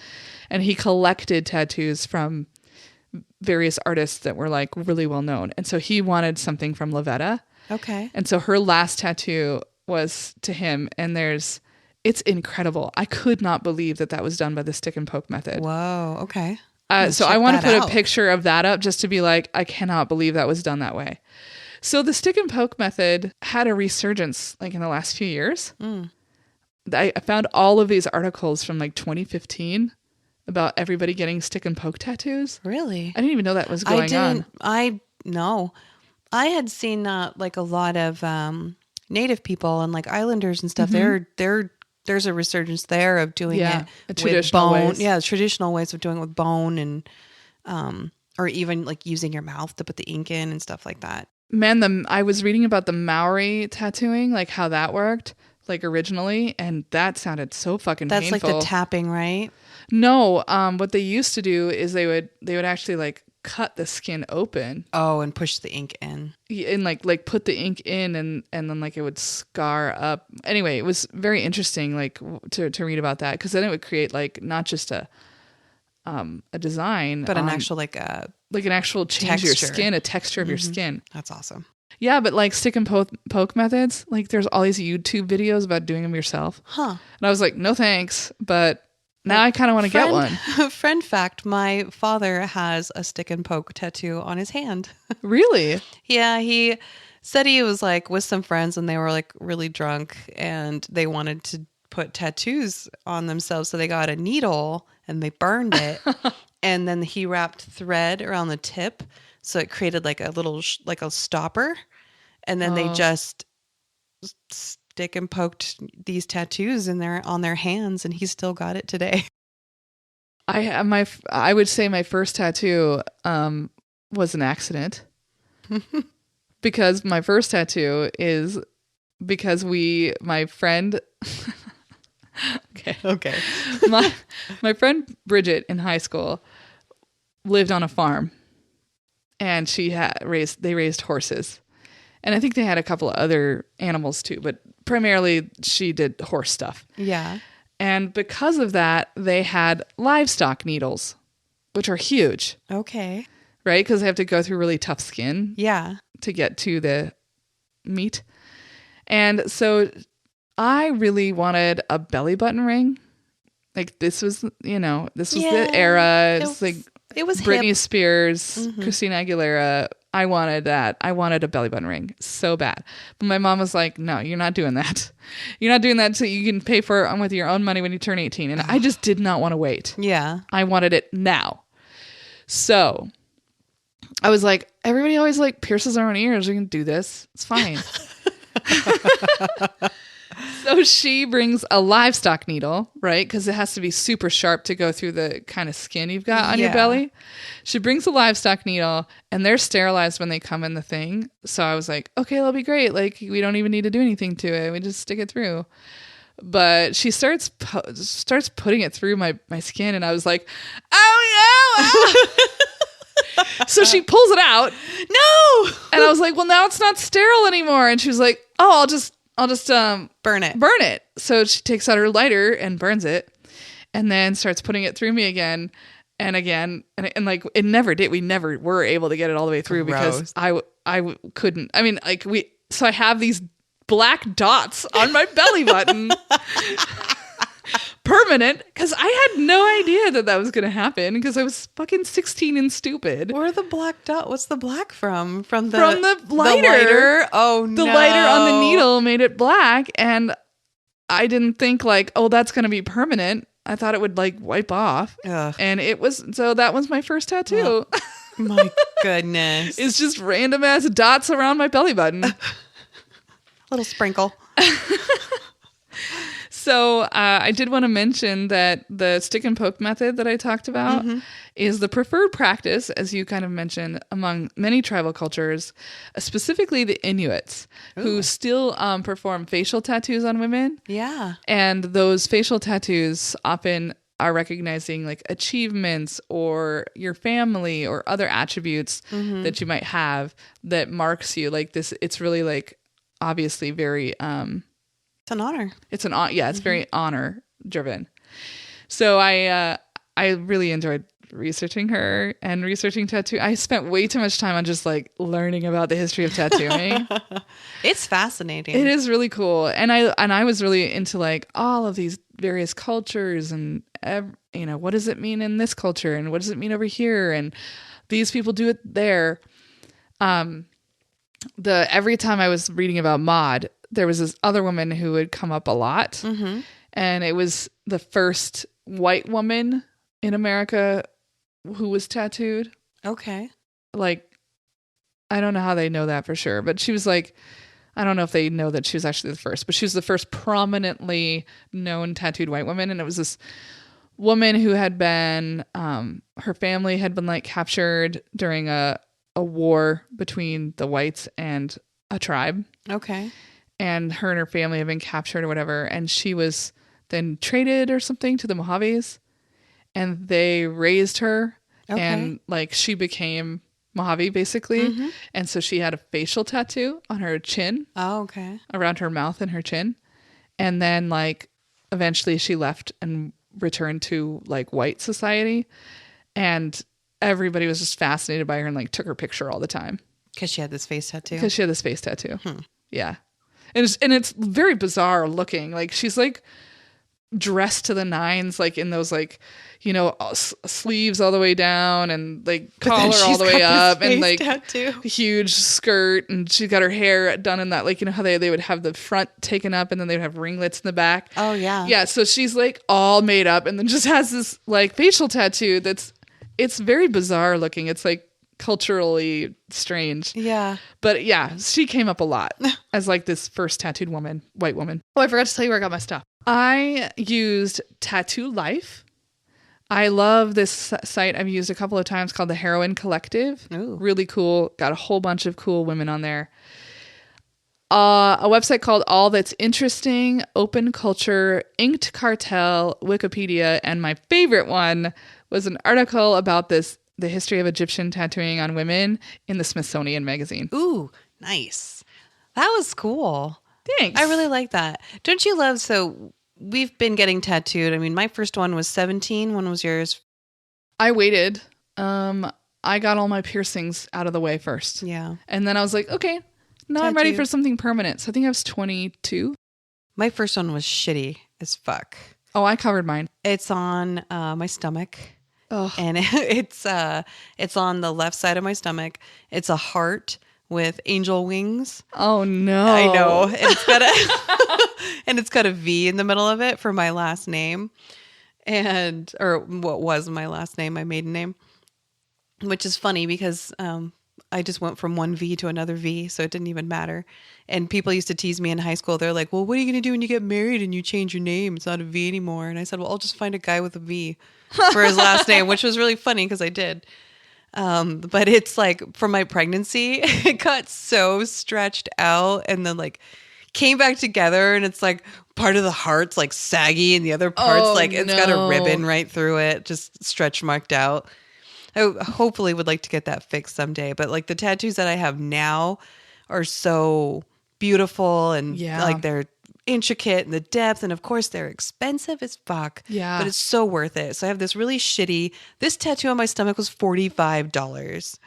And he collected tattoos from various artists that were like really well known. And so he wanted something from Lavetta. Okay. And so her last tattoo was to him. And it's incredible. I could not believe that was done by the stick and poke method. Whoa. Okay. So I want to put a picture of that up just to be like, I cannot believe that was done that way. So the stick and poke method had a resurgence like in the last few years. I found all of these articles from like 2015 about everybody getting stick and poke tattoos. Really? I didn't even know that was going on. No. I had seen like a lot of native people and like islanders and stuff. There's a resurgence there of doing it with bone. Ways. Yeah, traditional ways of doing it with bone and or even like using your mouth to put the ink in and stuff like that. Man, I was reading about the Maori tattooing, like how that worked. like originally, and that sounded so fucking That's painful. like the tapping, right? No, what they used to do is they would actually like cut the skin open. Oh, and push the ink in. And like put the ink in, and then like it would scar up. Anyway, it was very interesting like to read about that, because then it would create like not just a design, but an actual like an actual change texture. of your skin, a texture of your skin. That's awesome. Yeah, but like stick and poke methods, like there's all these YouTube videos about doing them yourself. Huh. And I was like, no thanks, but now I kind of want to get one. Friend fact, my father has a stick and poke tattoo on his hand. Really? Yeah, he said he was like with some friends and they were like really drunk and they wanted to put tattoos on themselves. So they got a needle and they burned it. And then he wrapped thread around the tip. So it created like a little, like a stopper. And then they just stick and poked these tattoos on their hands, and he's still got it today. I would say my first tattoo was an accident. Because my first tattoo is because my friend Okay. my friend Bridget in high school lived on a farm, and they raised horses. And I think they had a couple of other animals too, but primarily she did horse stuff. Yeah. And because of that, they had livestock needles, which are huge. Okay. Right? Because they have to go through really tough skin. Yeah. To get to the meat. And so I really wanted a belly button ring. Like this was the era. It was Britney hip. Spears, Christina Aguilera. I wanted that. I wanted a belly button ring so bad. But my mom was like, no, you're not doing that. You're not doing that so you can pay for it with your own money when you turn 18. And I just did not want to wait. Yeah. I wanted it now. So I was like, everybody always like pierces their own ears. We can do this. It's fine. So she brings a livestock needle, right? Because it has to be super sharp to go through the kind of skin you've got on your belly. She brings a livestock needle, and they're sterilized when they come in the thing. So I was like, okay, that'll be great. Like, we don't even need to do anything to it. We just stick it through. But she starts putting it through my skin, and I was like, oh, no! So she pulls it out. No! And I was like, well, now it's not sterile anymore. And she was like, oh, I'll just burn it. Burn it. So she takes out her lighter and burns it, and then starts putting it through me again and again. And like, it never did. We never were able to get it all the way through. Gross. Because I couldn't. I mean, like so I have these black dots on my belly button. Permanent, because I had no idea that was going to happen because I was fucking 16 and stupid. Where the black dot? What's the black from? From the lighter. The lighter? Oh, no. The lighter on the needle made it black, and I didn't think like, oh, that's going to be permanent. I thought it would like wipe off. Ugh. And it was, so that was my first tattoo. Oh, my goodness. It's just random ass dots around my belly button. Little sprinkle. So I did want to mention that the stick and poke method that I talked about is the preferred practice, as you kind of mentioned, among many tribal cultures, specifically the Inuits, who still perform facial tattoos on women. Yeah. And those facial tattoos often are recognizing like achievements or your family or other attributes that you might have that marks you. Like this, it's really like obviously very... It's an honor. It's very honor driven. So I really enjoyed researching her and researching tattoo. I spent way too much time on just like learning about the history of tattooing. It's fascinating. It is really cool. And I was really into like all of these various cultures and what does it mean in this culture and what does it mean over here and these people do it there. Every time I was reading about Maud, there was this other woman who would come up a lot. And it was the first white woman in America who was tattooed. Okay. Like, I don't know how they know that for sure, but she was like, I don't know if they know that she was actually the first, but she was the first prominently known tattooed white woman. And it was this woman who had been, her family had been like captured during a war between the whites and a tribe. Okay. and her family have been captured or whatever. And she was then traded or something to the Mojaves, and they raised her. Okay. And like she became Mojave basically. Mm-hmm. And so she had a facial tattoo on her chin. Oh, okay. Around her mouth and her chin. And then like eventually she left and returned to like white society. And everybody was just fascinated by her and like took her picture all the time. Because she had this face tattoo? Because she had this face tattoo. Yeah. And it's very bizarre looking. Like she's like dressed to the nines, like in those like, you know, sleeves all the way down and like collar all the way up and like tattoo. Huge skirt, and she got her hair done in that, like, you know how they would have the front taken up and then they would have ringlets in the back. Oh yeah. Yeah. So she's like all made up and then just has this like facial tattoo it's very bizarre looking. It's like culturally strange. Yeah. But yeah, she came up a lot as like this first tattooed woman, white woman. Oh, I forgot to tell you where I got my stuff. I used Tattoo Life. I love this site I've used a couple of times called the Heroine Collective. Ooh. Really cool. Got a whole bunch of cool women on there. A website called All That's Interesting, Open Culture, Inked Cartel, Wikipedia, and my favorite one was an article about the history of Egyptian tattooing on women in the Smithsonian Magazine. Ooh, nice. That was cool. Thanks. I really like that. Don't you love, so we've been getting tattooed. I mean, my first one was 17. When was yours? I waited. I got all my piercings out of the way first. Yeah. And then I was like, okay, now I'm ready for something permanent. So I think I was 22. My first one was shitty as fuck. Oh, I covered mine. It's on my stomach. Oh. And it's on the left side of my stomach. It's a heart with angel wings. Oh no. I know. And it's got a V in the middle of it for my last name. Or what was my last name, my maiden name. Which is funny because I just went from one V to another V, so it didn't even matter. And people used to tease me in high school. They're like, well, what are you going to do when you get married and you change your name? It's not a V anymore. And I said, well, I'll just find a guy with a V for his last name, which was really funny because I did. But it's like for my pregnancy, it got so stretched out and then like came back together, and it's like part of the heart's like saggy and the other part's it's got a ribbon right through it, just stretch marked out. I hopefully would like to get that fixed someday, but like the tattoos that I have now are so beautiful and like they're intricate and the depth, and of course they're expensive as fuck. Yeah. But it's so worth it. So I have this really shitty, this tattoo on my stomach was $45.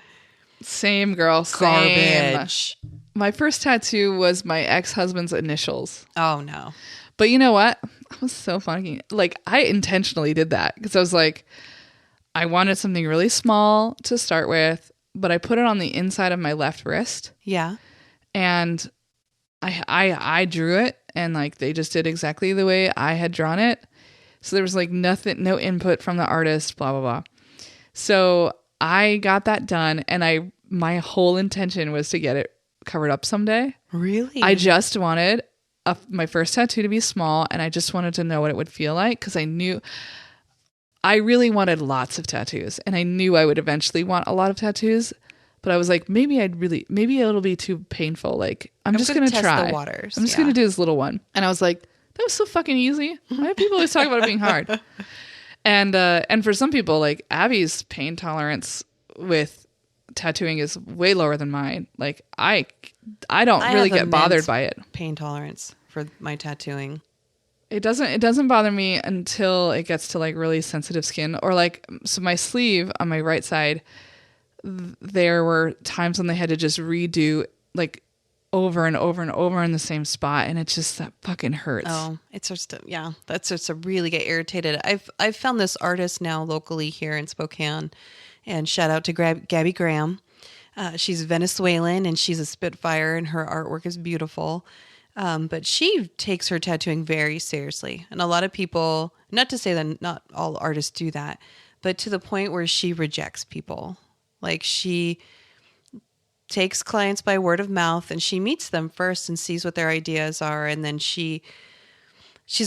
Same, girl. Same. Garbage. My first tattoo was my ex-husband's initials. Oh no. But you know what? I was so funny. Like I intentionally did that because I was like, I wanted something really small to start with, but I put it on the inside of my left wrist. Yeah. And I drew it, and like they just did exactly the way I had drawn it. So there was like nothing, no input from the artist, blah, blah, blah. So I got that done, and my whole intention was to get it covered up someday. Really? I just wanted my first tattoo to be small, and I just wanted to know what it would feel like because I knew I really wanted lots of tattoos, and I knew I would eventually want a lot of tattoos, but I was like, maybe it'll be too painful. Like, I'm just going to try. The waters. I'm just going to do this little one. And I was like, that was so fucking easy. Why do people always talk about it being hard? And for some people, like Abby's pain tolerance with tattooing is way lower than mine. Like I don't really get bothered by it. Pain tolerance for my tattooing. It doesn't bother me until it gets to like really sensitive skin, or like, so my sleeve on my right side, there were times when they had to just redo like over and over and over in the same spot, and that fucking hurts. Oh, it's just that's just to really get irritated. I've found this artist now locally here in Spokane, and shout out to Gabby Graham. She's Venezuelan and she's a spitfire, and her artwork is beautiful. But she takes her tattooing very seriously. And a lot of people, not to say that not all artists do that, but to the point where she rejects people. Like she takes clients by word of mouth, and she meets them first and sees what their ideas are. And then she's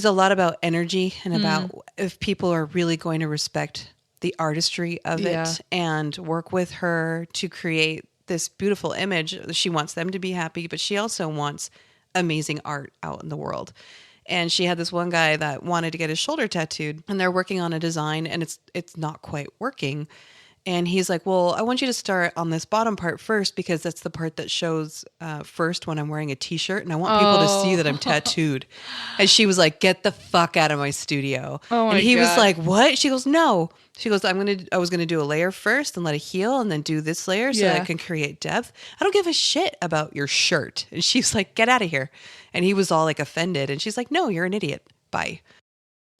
a lot about energy and about if people are really going to respect the artistry of it and work with her to create this beautiful image. She wants them to be happy, but she also wants amazing art out in the world. And she had this one guy that wanted to get his shoulder tattooed, and they're working on a design, and it's not quite working. And he's like, well, I want you to start on this bottom part first because that's the part that shows first when I'm wearing a t-shirt, and I want people to see that I'm tattooed. And she was like, get the fuck out of my studio. Oh my and he God. was like, what? She goes, no. She goes, I was going to do a layer first and let it heal and then do this layer so that I can create depth. I don't give a shit about your shirt. And she's like, get out of here. And he was all like offended. And she's like, no, you're an idiot. Bye.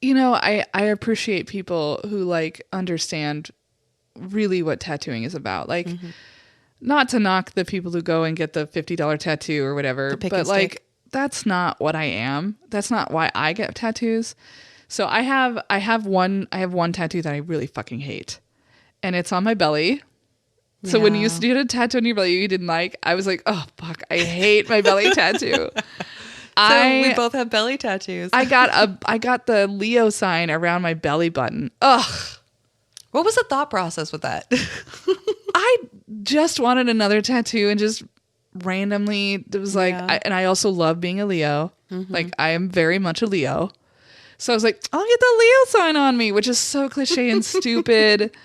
You know, I appreciate people who like understand really what tattooing is about. Like, not to knock the people who go and get the $50 tattoo or whatever, but like, that's not what I am. That's not why I get tattoos. So I have one tattoo that I really fucking hate, and it's on my belly. So when you used to get a tattoo on your belly you didn't like, I was like, oh fuck, I hate my belly tattoo. So we both have belly tattoos. I got the Leo sign around my belly button. Ugh. What was the thought process with that? I just wanted another tattoo and just randomly, it was like, and I also love being a Leo. Like, I am very much a Leo. So I was like, I'll get the Leo sign on me, which is so cliche and stupid.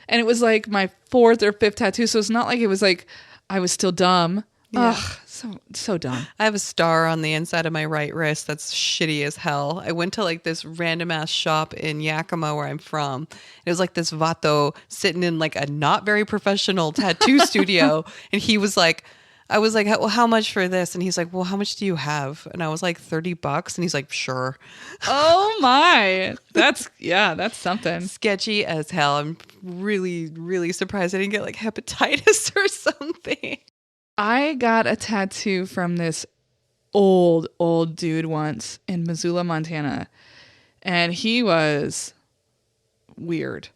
And it was like my 4th or 5th tattoo. So it's not like it was like I was still dumb. Yeah. Ugh, so dumb. I have a star on the inside of my right wrist that's shitty as hell. I went to like this random ass shop in Yakima where I'm from. It was like this vato sitting in like a not very professional tattoo studio. And he was like, I was like, well, how much for this? And he's like, well, how much do you have? And I was like, $30. And he's like, sure. Oh my. That's something. Sketchy as hell. I'm really, really surprised I didn't get like hepatitis or something. I got a tattoo from this old dude once in Missoula, Montana. And he was weird.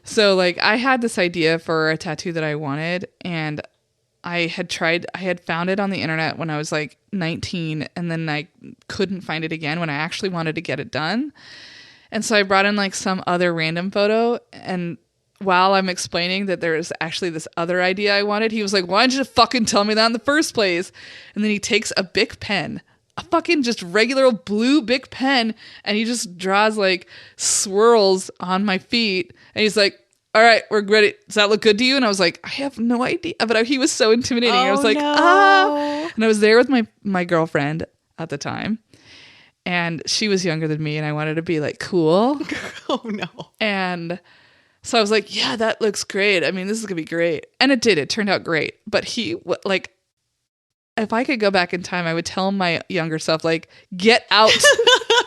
So like I had this idea for a tattoo that I wanted, and I had found it on the internet when I was like 19, and then I couldn't find it again when I actually wanted to get it done. And so I brought in like some other random photo, and while I'm explaining that there is actually this other idea I wanted, he was like, why didn't you fucking tell me that in the first place? And then he takes a Bic pen, a fucking just regular old blue Bic pen, and he just draws like swirls on my feet. And he's like, all right, we're ready. Does that look good to you? And I was like, I have no idea. But he was so intimidating. I was like, ah. And I was there with my girlfriend at the time. And she was younger than me, and I wanted to be like cool. Oh no. And so I was like, yeah, that looks great. I mean, this is going to be great. And it did. It turned out great. But he, like, if I could go back in time, I would tell my younger self, like, get out.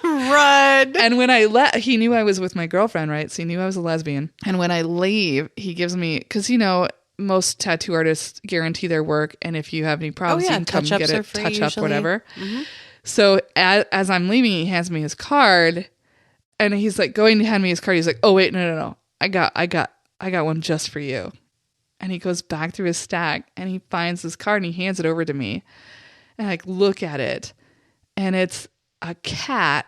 Run. And when he knew I was with my girlfriend, right? So he knew I was a lesbian. And when I leave, he gives me, because, you know, most tattoo artists guarantee their work. And if you have any problems, you can come get it, touch up, whatever. Mm-hmm. So as I'm leaving, he hands me his card. And he's like going to hand me his card. He's like, oh, wait, no. I got one just for you. And he goes back through his stack and he finds this card and he hands it over to me. And I like look at it, and it's a cat,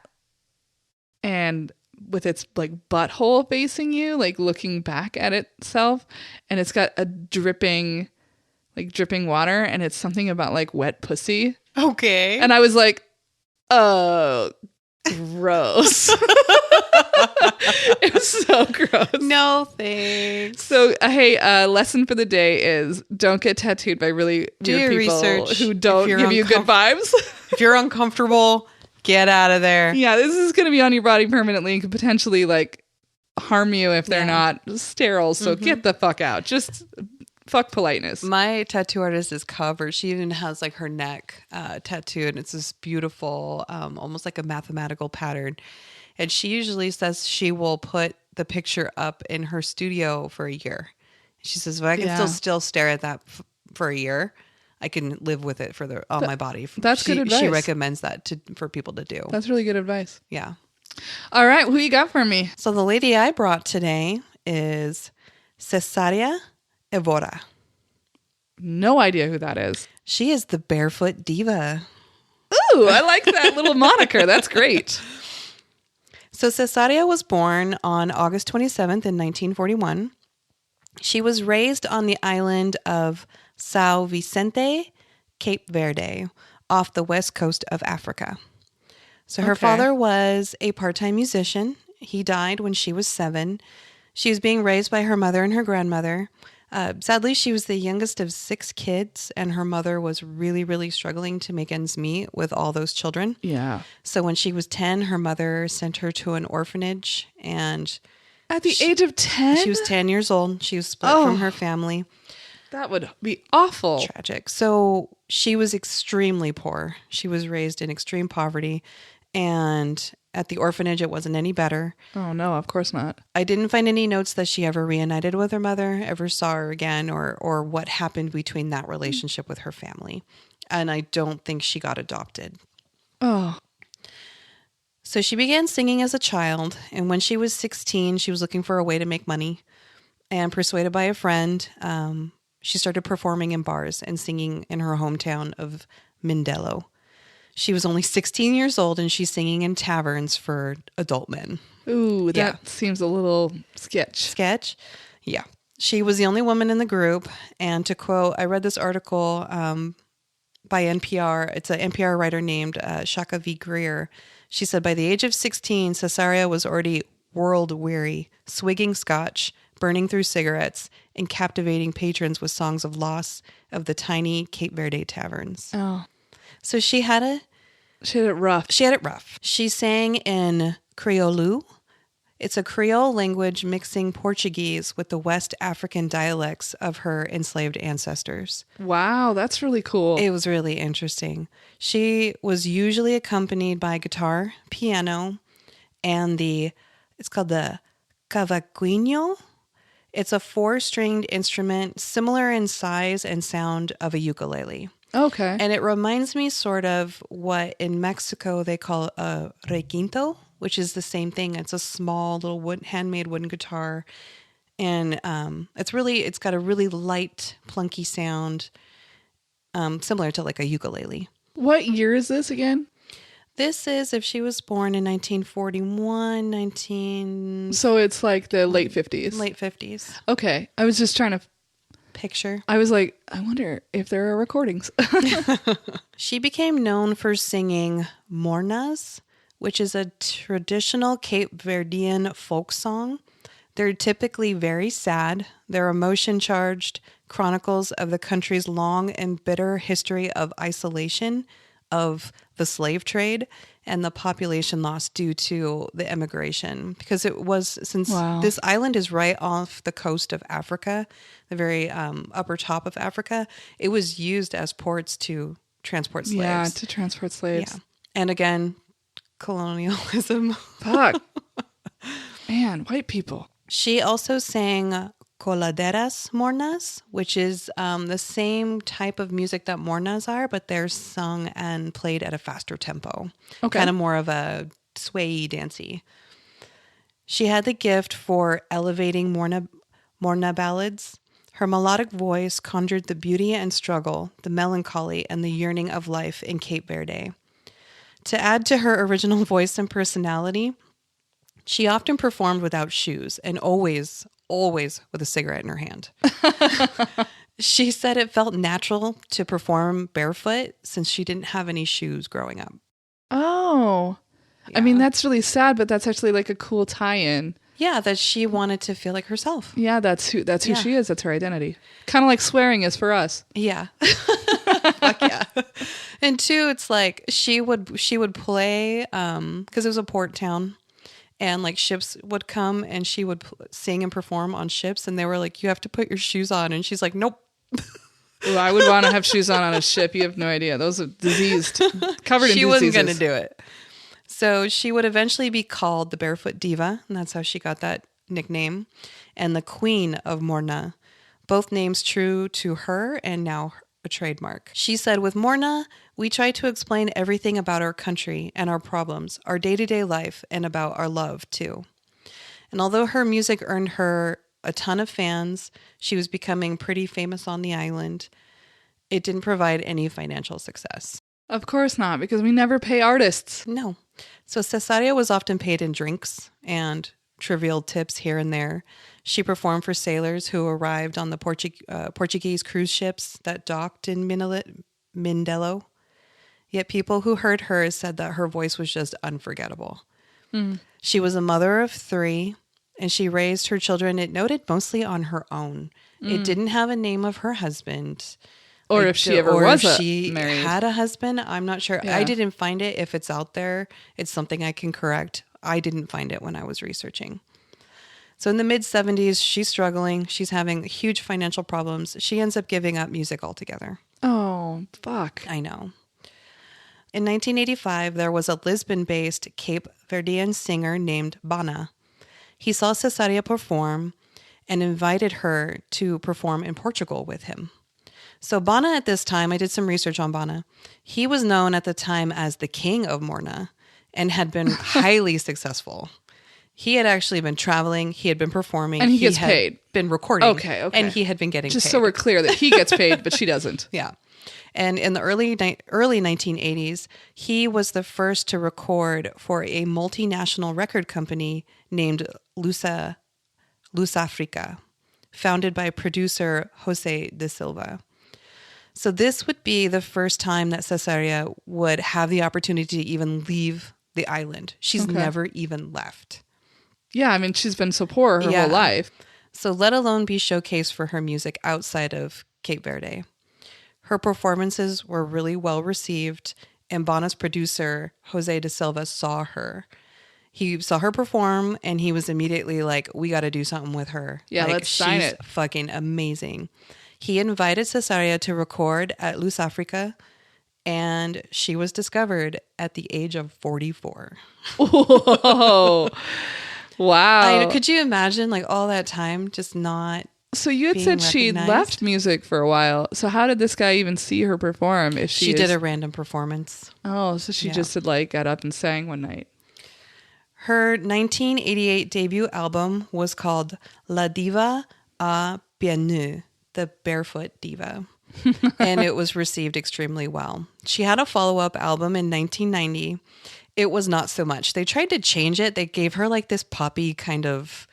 and with its like butthole facing you, like looking back at itself, and it's got a dripping water, and it's something about like wet pussy. Okay. And I was like, oh, gross. It was so gross. No thanks. So, hey, lesson for the day is don't get tattooed by really weird people who don't give you good vibes. If you're uncomfortable, get out of there. Yeah, this is going to be on your body permanently and could potentially like harm you if they're not sterile. So get the fuck out. Just fuck politeness. My tattoo artist is covered. She even has like her neck tattooed. It's this beautiful, almost like a mathematical pattern. And she usually says she will put the picture up in her studio for a year. She says, well, I can still stare at that for a year. I can live with it on my body. That's good advice. She recommends that for people to do. That's really good advice. Yeah. All right. Who you got for me? So the lady I brought today is Cesária Évora. No idea who that is. She is the Barefoot Diva. Ooh, I like that little moniker. That's great. So Cesária was born on August 27th in 1941. She was raised on the island of São Vicente, Cape Verde, off the west coast of Africa. So her Okay. father was a part-time musician. He died when she was 7. She was being raised by her mother and her grandmother. Sadly, she was the youngest of 6 kids, and her mother was really, really struggling to make ends meet with all those children. Yeah. So when she was 10, her mother sent her to an orphanage, and At the age of 10? she was 10 years old. She was split from her family. That would be awful. Tragic. So she was extremely poor. She was raised in extreme poverty, and at the orphanage, it wasn't any better. Oh, no, of course not. I didn't find any notes that she ever reunited with her mother, ever saw her again, or what happened between that relationship with her family. And I don't think she got adopted. Oh. So she began singing as a child, and when she was 16, she was looking for a way to make money. And persuaded by a friend, she started performing in bars and singing in her hometown of Mindelo. She was only 16 years old, and she's singing in taverns for adult men. Ooh, that Yeah. seems a little sketch. Yeah. She was the only woman in the group. And to quote, I read this article by NPR. It's an NPR writer named Shaka V. Greer. She said, by the age of 16, Cesária was already world weary, swigging scotch, burning through cigarettes, and captivating patrons with songs of loss of the tiny Cape Verde taverns. Oh. So she had it rough. She sang in Crioulo. It's a Creole language mixing Portuguese with the West African dialects of her enslaved ancestors. Wow, that's really cool. It was really interesting. She was usually accompanied by guitar, piano, and it's called the cavaquinho. It's a 4-stringed instrument similar in size and sound of a ukulele. Okay. And it reminds me sort of what in Mexico they call a requinto, which is the same thing. It's a small little handmade wooden guitar. And it's got a really light, plunky sound, similar to like a ukulele. What year is this again? This is if she was born in 1941, So it's like the late 50s. late 50s. Okay. I was just trying to Picture. I was like, I wonder if there are recordings. She became known for singing mornas, which is a traditional Cape Verdean folk song. They're typically very sad. They're emotion-charged chronicles of the country's long and bitter history of isolation, of the slave trade, and the population loss due to the emigration. Because this island is right off the coast of Africa, the very upper top of Africa, it was used as ports to transport slaves. Yeah, to transport slaves. Yeah. And again, colonialism. Fuck. Man, white people. She also sang coladeras mornas, which is the same type of music that mornas are, but they're sung and played at a faster tempo. Okay. Kind of more of a sway dancey. She had the gift for elevating morna ballads. Her melodic voice conjured the beauty and struggle, the melancholy and the yearning of life in Cape Verde. To add to her original voice and personality, she often performed without shoes and always with a cigarette in her hand. She said it felt natural to perform barefoot since she didn't have any shoes growing up. Oh. Yeah. I mean, that's really sad, but that's actually like a cool tie-in. Yeah, that she wanted to feel like herself. Yeah, that's who Yeah. she is. That's her identity. Kind of like swearing is for us. Yeah. Fuck yeah. And 2, it's like she would play because it was a port town. And like ships would come and she would sing and perform on ships. And they were like, you have to put your shoes on. And she's like, nope. Ooh, I would want to have shoes on a ship. You have no idea. Those are diseased, covered in diseases. She wasn't going to do it. So she would eventually be called the Barefoot Diva. And that's how she got that nickname. And the Queen of Morna. Both names true to her and now a trademark. She said, with Morna, we try to explain everything about our country and our problems, our day-to-day life, and about our love, too. And although her music earned her a ton of fans, she was becoming pretty famous on the island. It didn't provide any financial success. Of course not, because we never pay artists. No. So Cesária was often paid in drinks and trivial tips here and there. She performed for sailors who arrived on the Portuguese cruise ships that docked in Mindelo. Yet people who heard her said that her voice was just unforgettable. She was a mother of 3, and she raised her children, it noted, mostly on her own. It didn't have a name of her husband. Or if she ever was married. Had a husband. I'm not sure. Yeah. I didn't find it. If it's out there, it's something I can correct. I didn't find it when I was researching. So in the mid-70s, she's struggling. She's having huge financial problems. She ends up giving up music altogether. Oh, fuck. I know. In 1985, there was a Lisbon-based Cape Verdean singer named Bana. He saw Cesária perform and invited her to perform in Portugal with him. So Bana at this time, I did some research on Bana. He was known at the time as the king of Morna and had been highly successful. He had actually been traveling. He had been performing. And he gets paid. Been recording. Okay. And he had been getting Just paid. so we're clear that he gets paid, but she doesn't. Yeah. And in the early 1980s, he was the first to record for a multinational record company named Lusa Africa, founded by producer Jose de Silva. So this would be the first time that Cesária would have the opportunity to even leave the island. She's never even left. Yeah, I mean, she's been so poor her whole life. So let alone be showcased for her music outside of Cape Verde. Her performances were really well received, and Bana's producer, Jose de Silva, saw her. He saw her perform, and he was immediately like, we got to do something with her. Yeah, like, let's sign it. She's fucking amazing. He invited Cesária to record at Luz Africa, and she was discovered at the age of 44. Whoa. Wow. Could you imagine like all that time just not... So you had said she left music for a while. So how did this guy even see her perform? If she did a random performance. Oh, so she just had like got up and sang one night. Her 1988 debut album was called La Diva a Pieds, the Barefoot Diva, and it was received extremely well. She had a follow-up album in 1990. It was not so much. They tried to change it. They gave her like this poppy kind of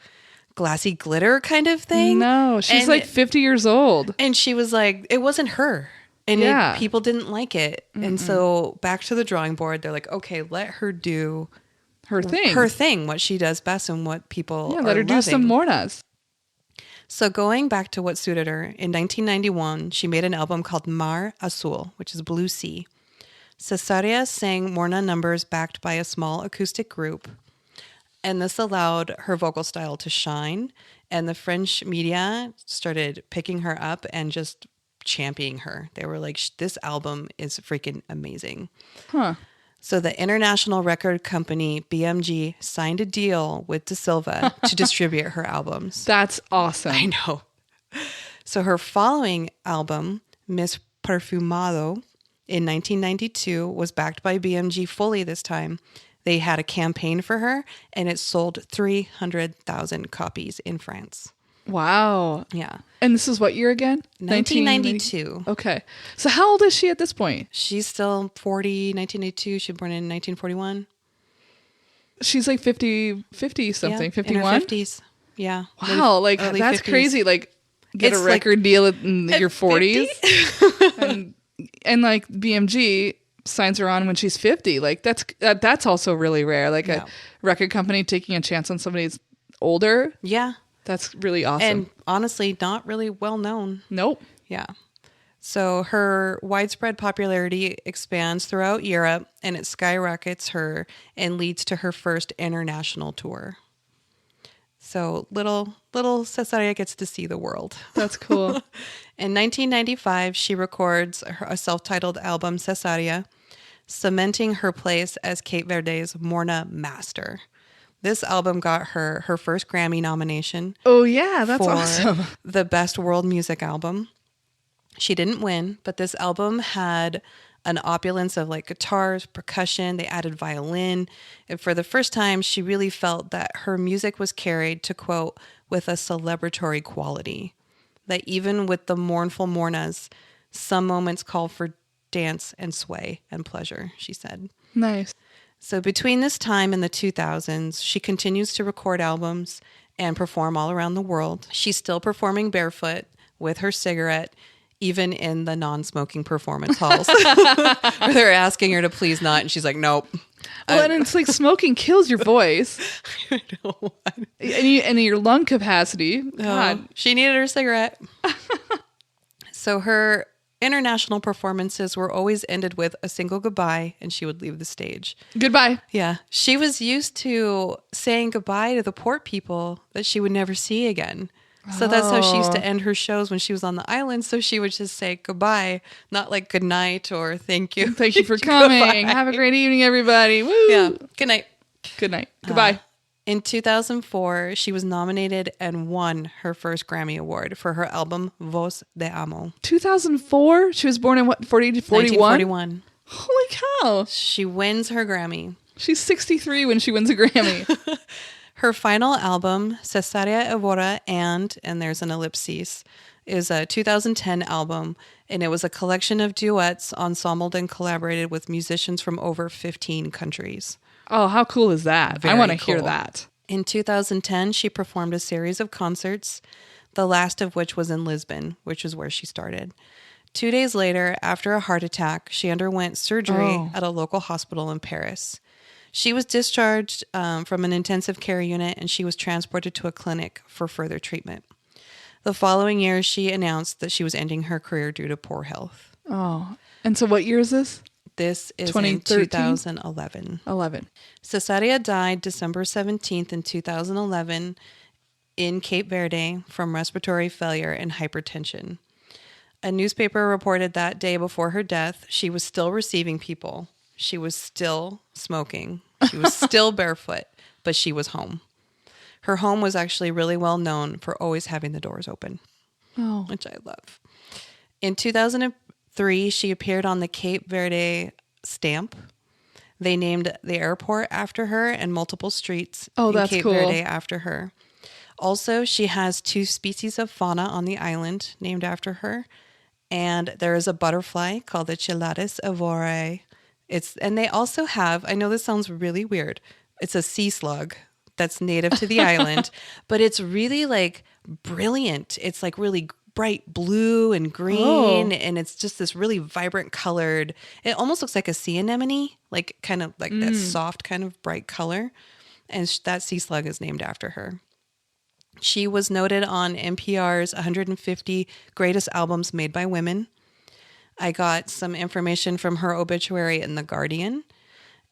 glassy glitter kind of thing. No, she's like 50 years old. And she was like, it wasn't her. And people didn't like it. Mm-mm. And so back to the drawing board, they're like, okay, let her do her thing, what she does best and what people are let her do some Mornas. So going back to what suited her, in 1991, she made an album called Mar Azul, which is Blue Sea. Cesária sang Morna numbers backed by a small acoustic group, and this allowed her vocal style to shine, and the French media started picking her up and just championing her. They were like, this album is freaking amazing. Huh. So the international record company BMG signed a deal with De Silva to distribute her albums. That's awesome. I know. So her following album, Miss Perfumado, in 1992, was backed by BMG fully this time. They had a campaign for her, and it sold 300,000 copies in France. Wow. Yeah. And this is what year again? 1992. Okay. So how old is she at this point? She's still 40, 1982. She was born in 1941. She's like 50 something, 51? In her 50s. Yeah. Wow. Like, that's 50s. Crazy. Like, get a record deal in your 40s. and like BMG signs her on when she's 50. Like, that's also really rare. Like a record company taking a chance on somebody who's older. Yeah. That's really awesome. And honestly, not really well known. Nope. Yeah. So her widespread popularity expands throughout Europe, and it skyrockets her and leads to her first international tour. So little Cesária gets to see the world. That's cool. In 1995, she records a self-titled album, Cesária, cementing her place as Cape Verde's Morna master. This album got her first Grammy nomination. Oh, yeah, that's for awesome. The Best World Music Album. She didn't win, but this album had an opulence of like guitars, percussion. They added violin. And for the first time, she really felt that her music was carried, to quote, with a celebratory quality. That even with the mournful Mornas, some moments call for dance and sway and pleasure, she said. Nice. So between this time and the 2000s, she continues to record albums and perform all around the world. She's still performing barefoot with her cigarette, even in the non-smoking performance halls. Where they're asking her to please not, and she's like, nope. Well, and it's like smoking kills your voice. I know. And your lung capacity. God. She needed her cigarette. So her international performances were always ended with a single goodbye, and she would leave the stage. Goodbye. Yeah. She was used to saying goodbye to the port people that she would never see again. So that's how she used to end her shows when she was on the island. So she would just say goodbye, not like good night or thank you. Thank you for coming. Goodbye. Have a great evening, everybody. Woo. Yeah. Good night. Good night. Goodbye. In 2004, she was nominated and won her first Grammy Award for her album Voz de Amo. 2004? She was born in what, 41? 1941. Holy cow. She wins her Grammy. She's 63 when she wins a Grammy. Her final album, Cesária Évora, and there's an ellipsis, is a 2010 album, and it was a collection of duets ensembled and collaborated with musicians from over 15 countries. Oh, how cool is that? Very I want to cool. hear that. In 2010, she performed a series of concerts, the last of which was in Lisbon, which is where she started. 2 days later, after a heart attack, she underwent surgery at a local hospital in Paris. She was discharged from an intensive care unit, and she was transported to a clinic for further treatment. The following year, she announced that she was ending her career due to poor health. Oh, and so what year is this? This is in 2013? 2011. 11. Cesária died December 17th in 2011 in Cape Verde from respiratory failure and hypertension. A newspaper reported that day before her death, she was still receiving people. She was still smoking. She was still barefoot, but she was home. Her home was actually really well known for always having the doors open, which I love. In 2003, she appeared on the Cape Verde stamp. They named the airport after her and multiple streets in that's Cape cool. Verde after her. Also, she has 2 species of fauna on the island named after her. And there is a butterfly called the Cesária Évora. And they also have, I know this sounds really weird, it's a sea slug that's native to the island, but it's really like brilliant. It's like really bright blue and green, and it's just this really vibrant colored, it almost looks like a sea anemone, like kind of like that soft kind of bright color. And that sea slug is named after her. She was noted on NPR's 150 Greatest Albums Made by Women. I got some information from her obituary in The Guardian.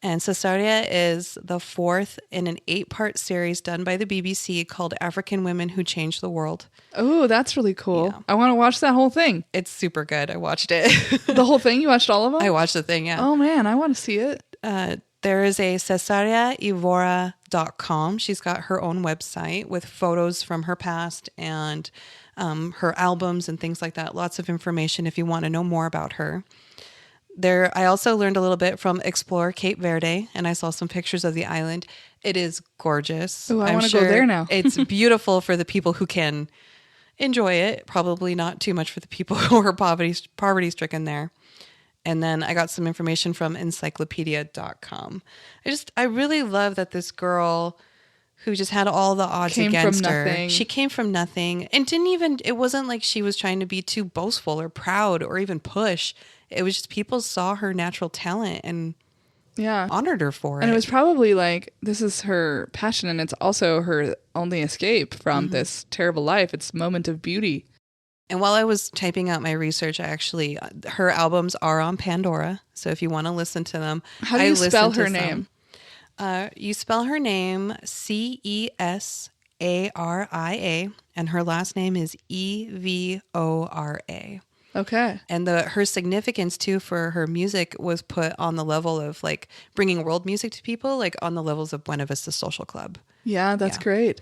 And Cesária is the 4th in an 8-part series done by the BBC called African Women Who Changed the World. Oh, that's really cool. Yeah. I want to watch that whole thing. It's super good. I watched it. The whole thing? You watched all of them? I watched the thing, yeah. Oh, man. I want to see it. There is a CesariaEvora.com. She's got her own website with photos from her past and her albums and things like that. Lots of information if you want to know more about her. I also learned a little bit from Explore Cape Verde, and I saw some pictures of the island. It is gorgeous. Oh, I want to go there now. It's beautiful for the people who can enjoy it. Probably not too much for the people who are poverty-stricken there. And then I got some information from encyclopedia.com. I really love that this girl who just had all the odds against her. She came from nothing and it wasn't like she was trying to be too boastful or proud or even push. It was just people saw her natural talent and honored her for it. And it was probably like, this is her passion, and it's also her only escape from this terrible life. It's a moment of beauty. And while I was typing out my research, her albums are on Pandora. So if you want to listen to them, how do you spell her name? You spell her name Cesaria, and her last name is Evora. Okay. And her significance too for her music was put on the level of like bringing world music to people, like on the levels of Buena Vista Social Club. Yeah, that's great.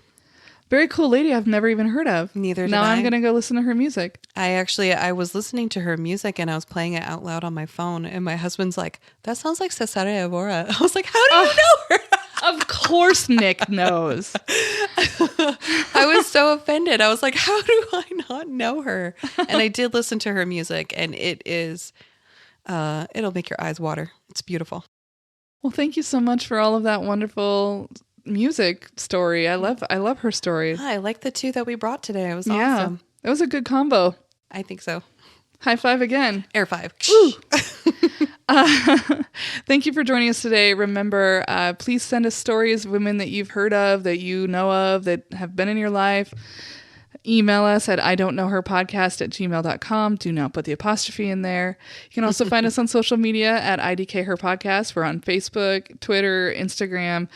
Very cool lady I've never even heard of. Neither did now I. I'm going to go listen to her music. I was listening to her music and I was playing it out loud on my phone, and my husband's like, that sounds like Cesária Évora. I was like, how do you know her? Of course Nick knows. I was so offended. I was like, how do I not know her? And I did listen to her music, and it is, it'll make your eyes water. It's beautiful. Well, thank you so much for all of that wonderful music story. I love her story. I like the 2 that we brought today. It was awesome. It was a good combo. I think so. High five again. Air five. Thank you for joining us today. Remember, please send us stories of women that you've heard of, that you know of, that have been in your life. Email us at idon'tknowherpodcast@gmail.com. Do not put the apostrophe in there. You can also find us on social media at IDKHerPodcast. We're on Facebook, Twitter, Instagram.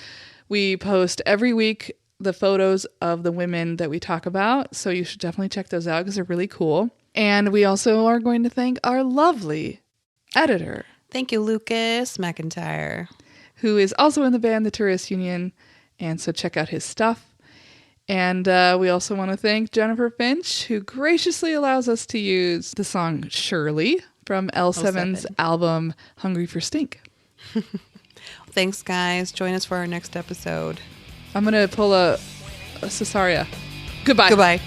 We post every week the photos of the women that we talk about. So you should definitely check those out because they're really cool. And we also are going to thank our lovely editor. Thank you, Lucas McIntyre, who is also in the band The Tourist Union. And so check out his stuff. And we also want to thank Jennifer Finch, who graciously allows us to use the song Shirley from L7's album Hungry for Stink. Thanks, guys. Join us for our next episode. I'm going to pull a Cesária. Goodbye. Goodbye.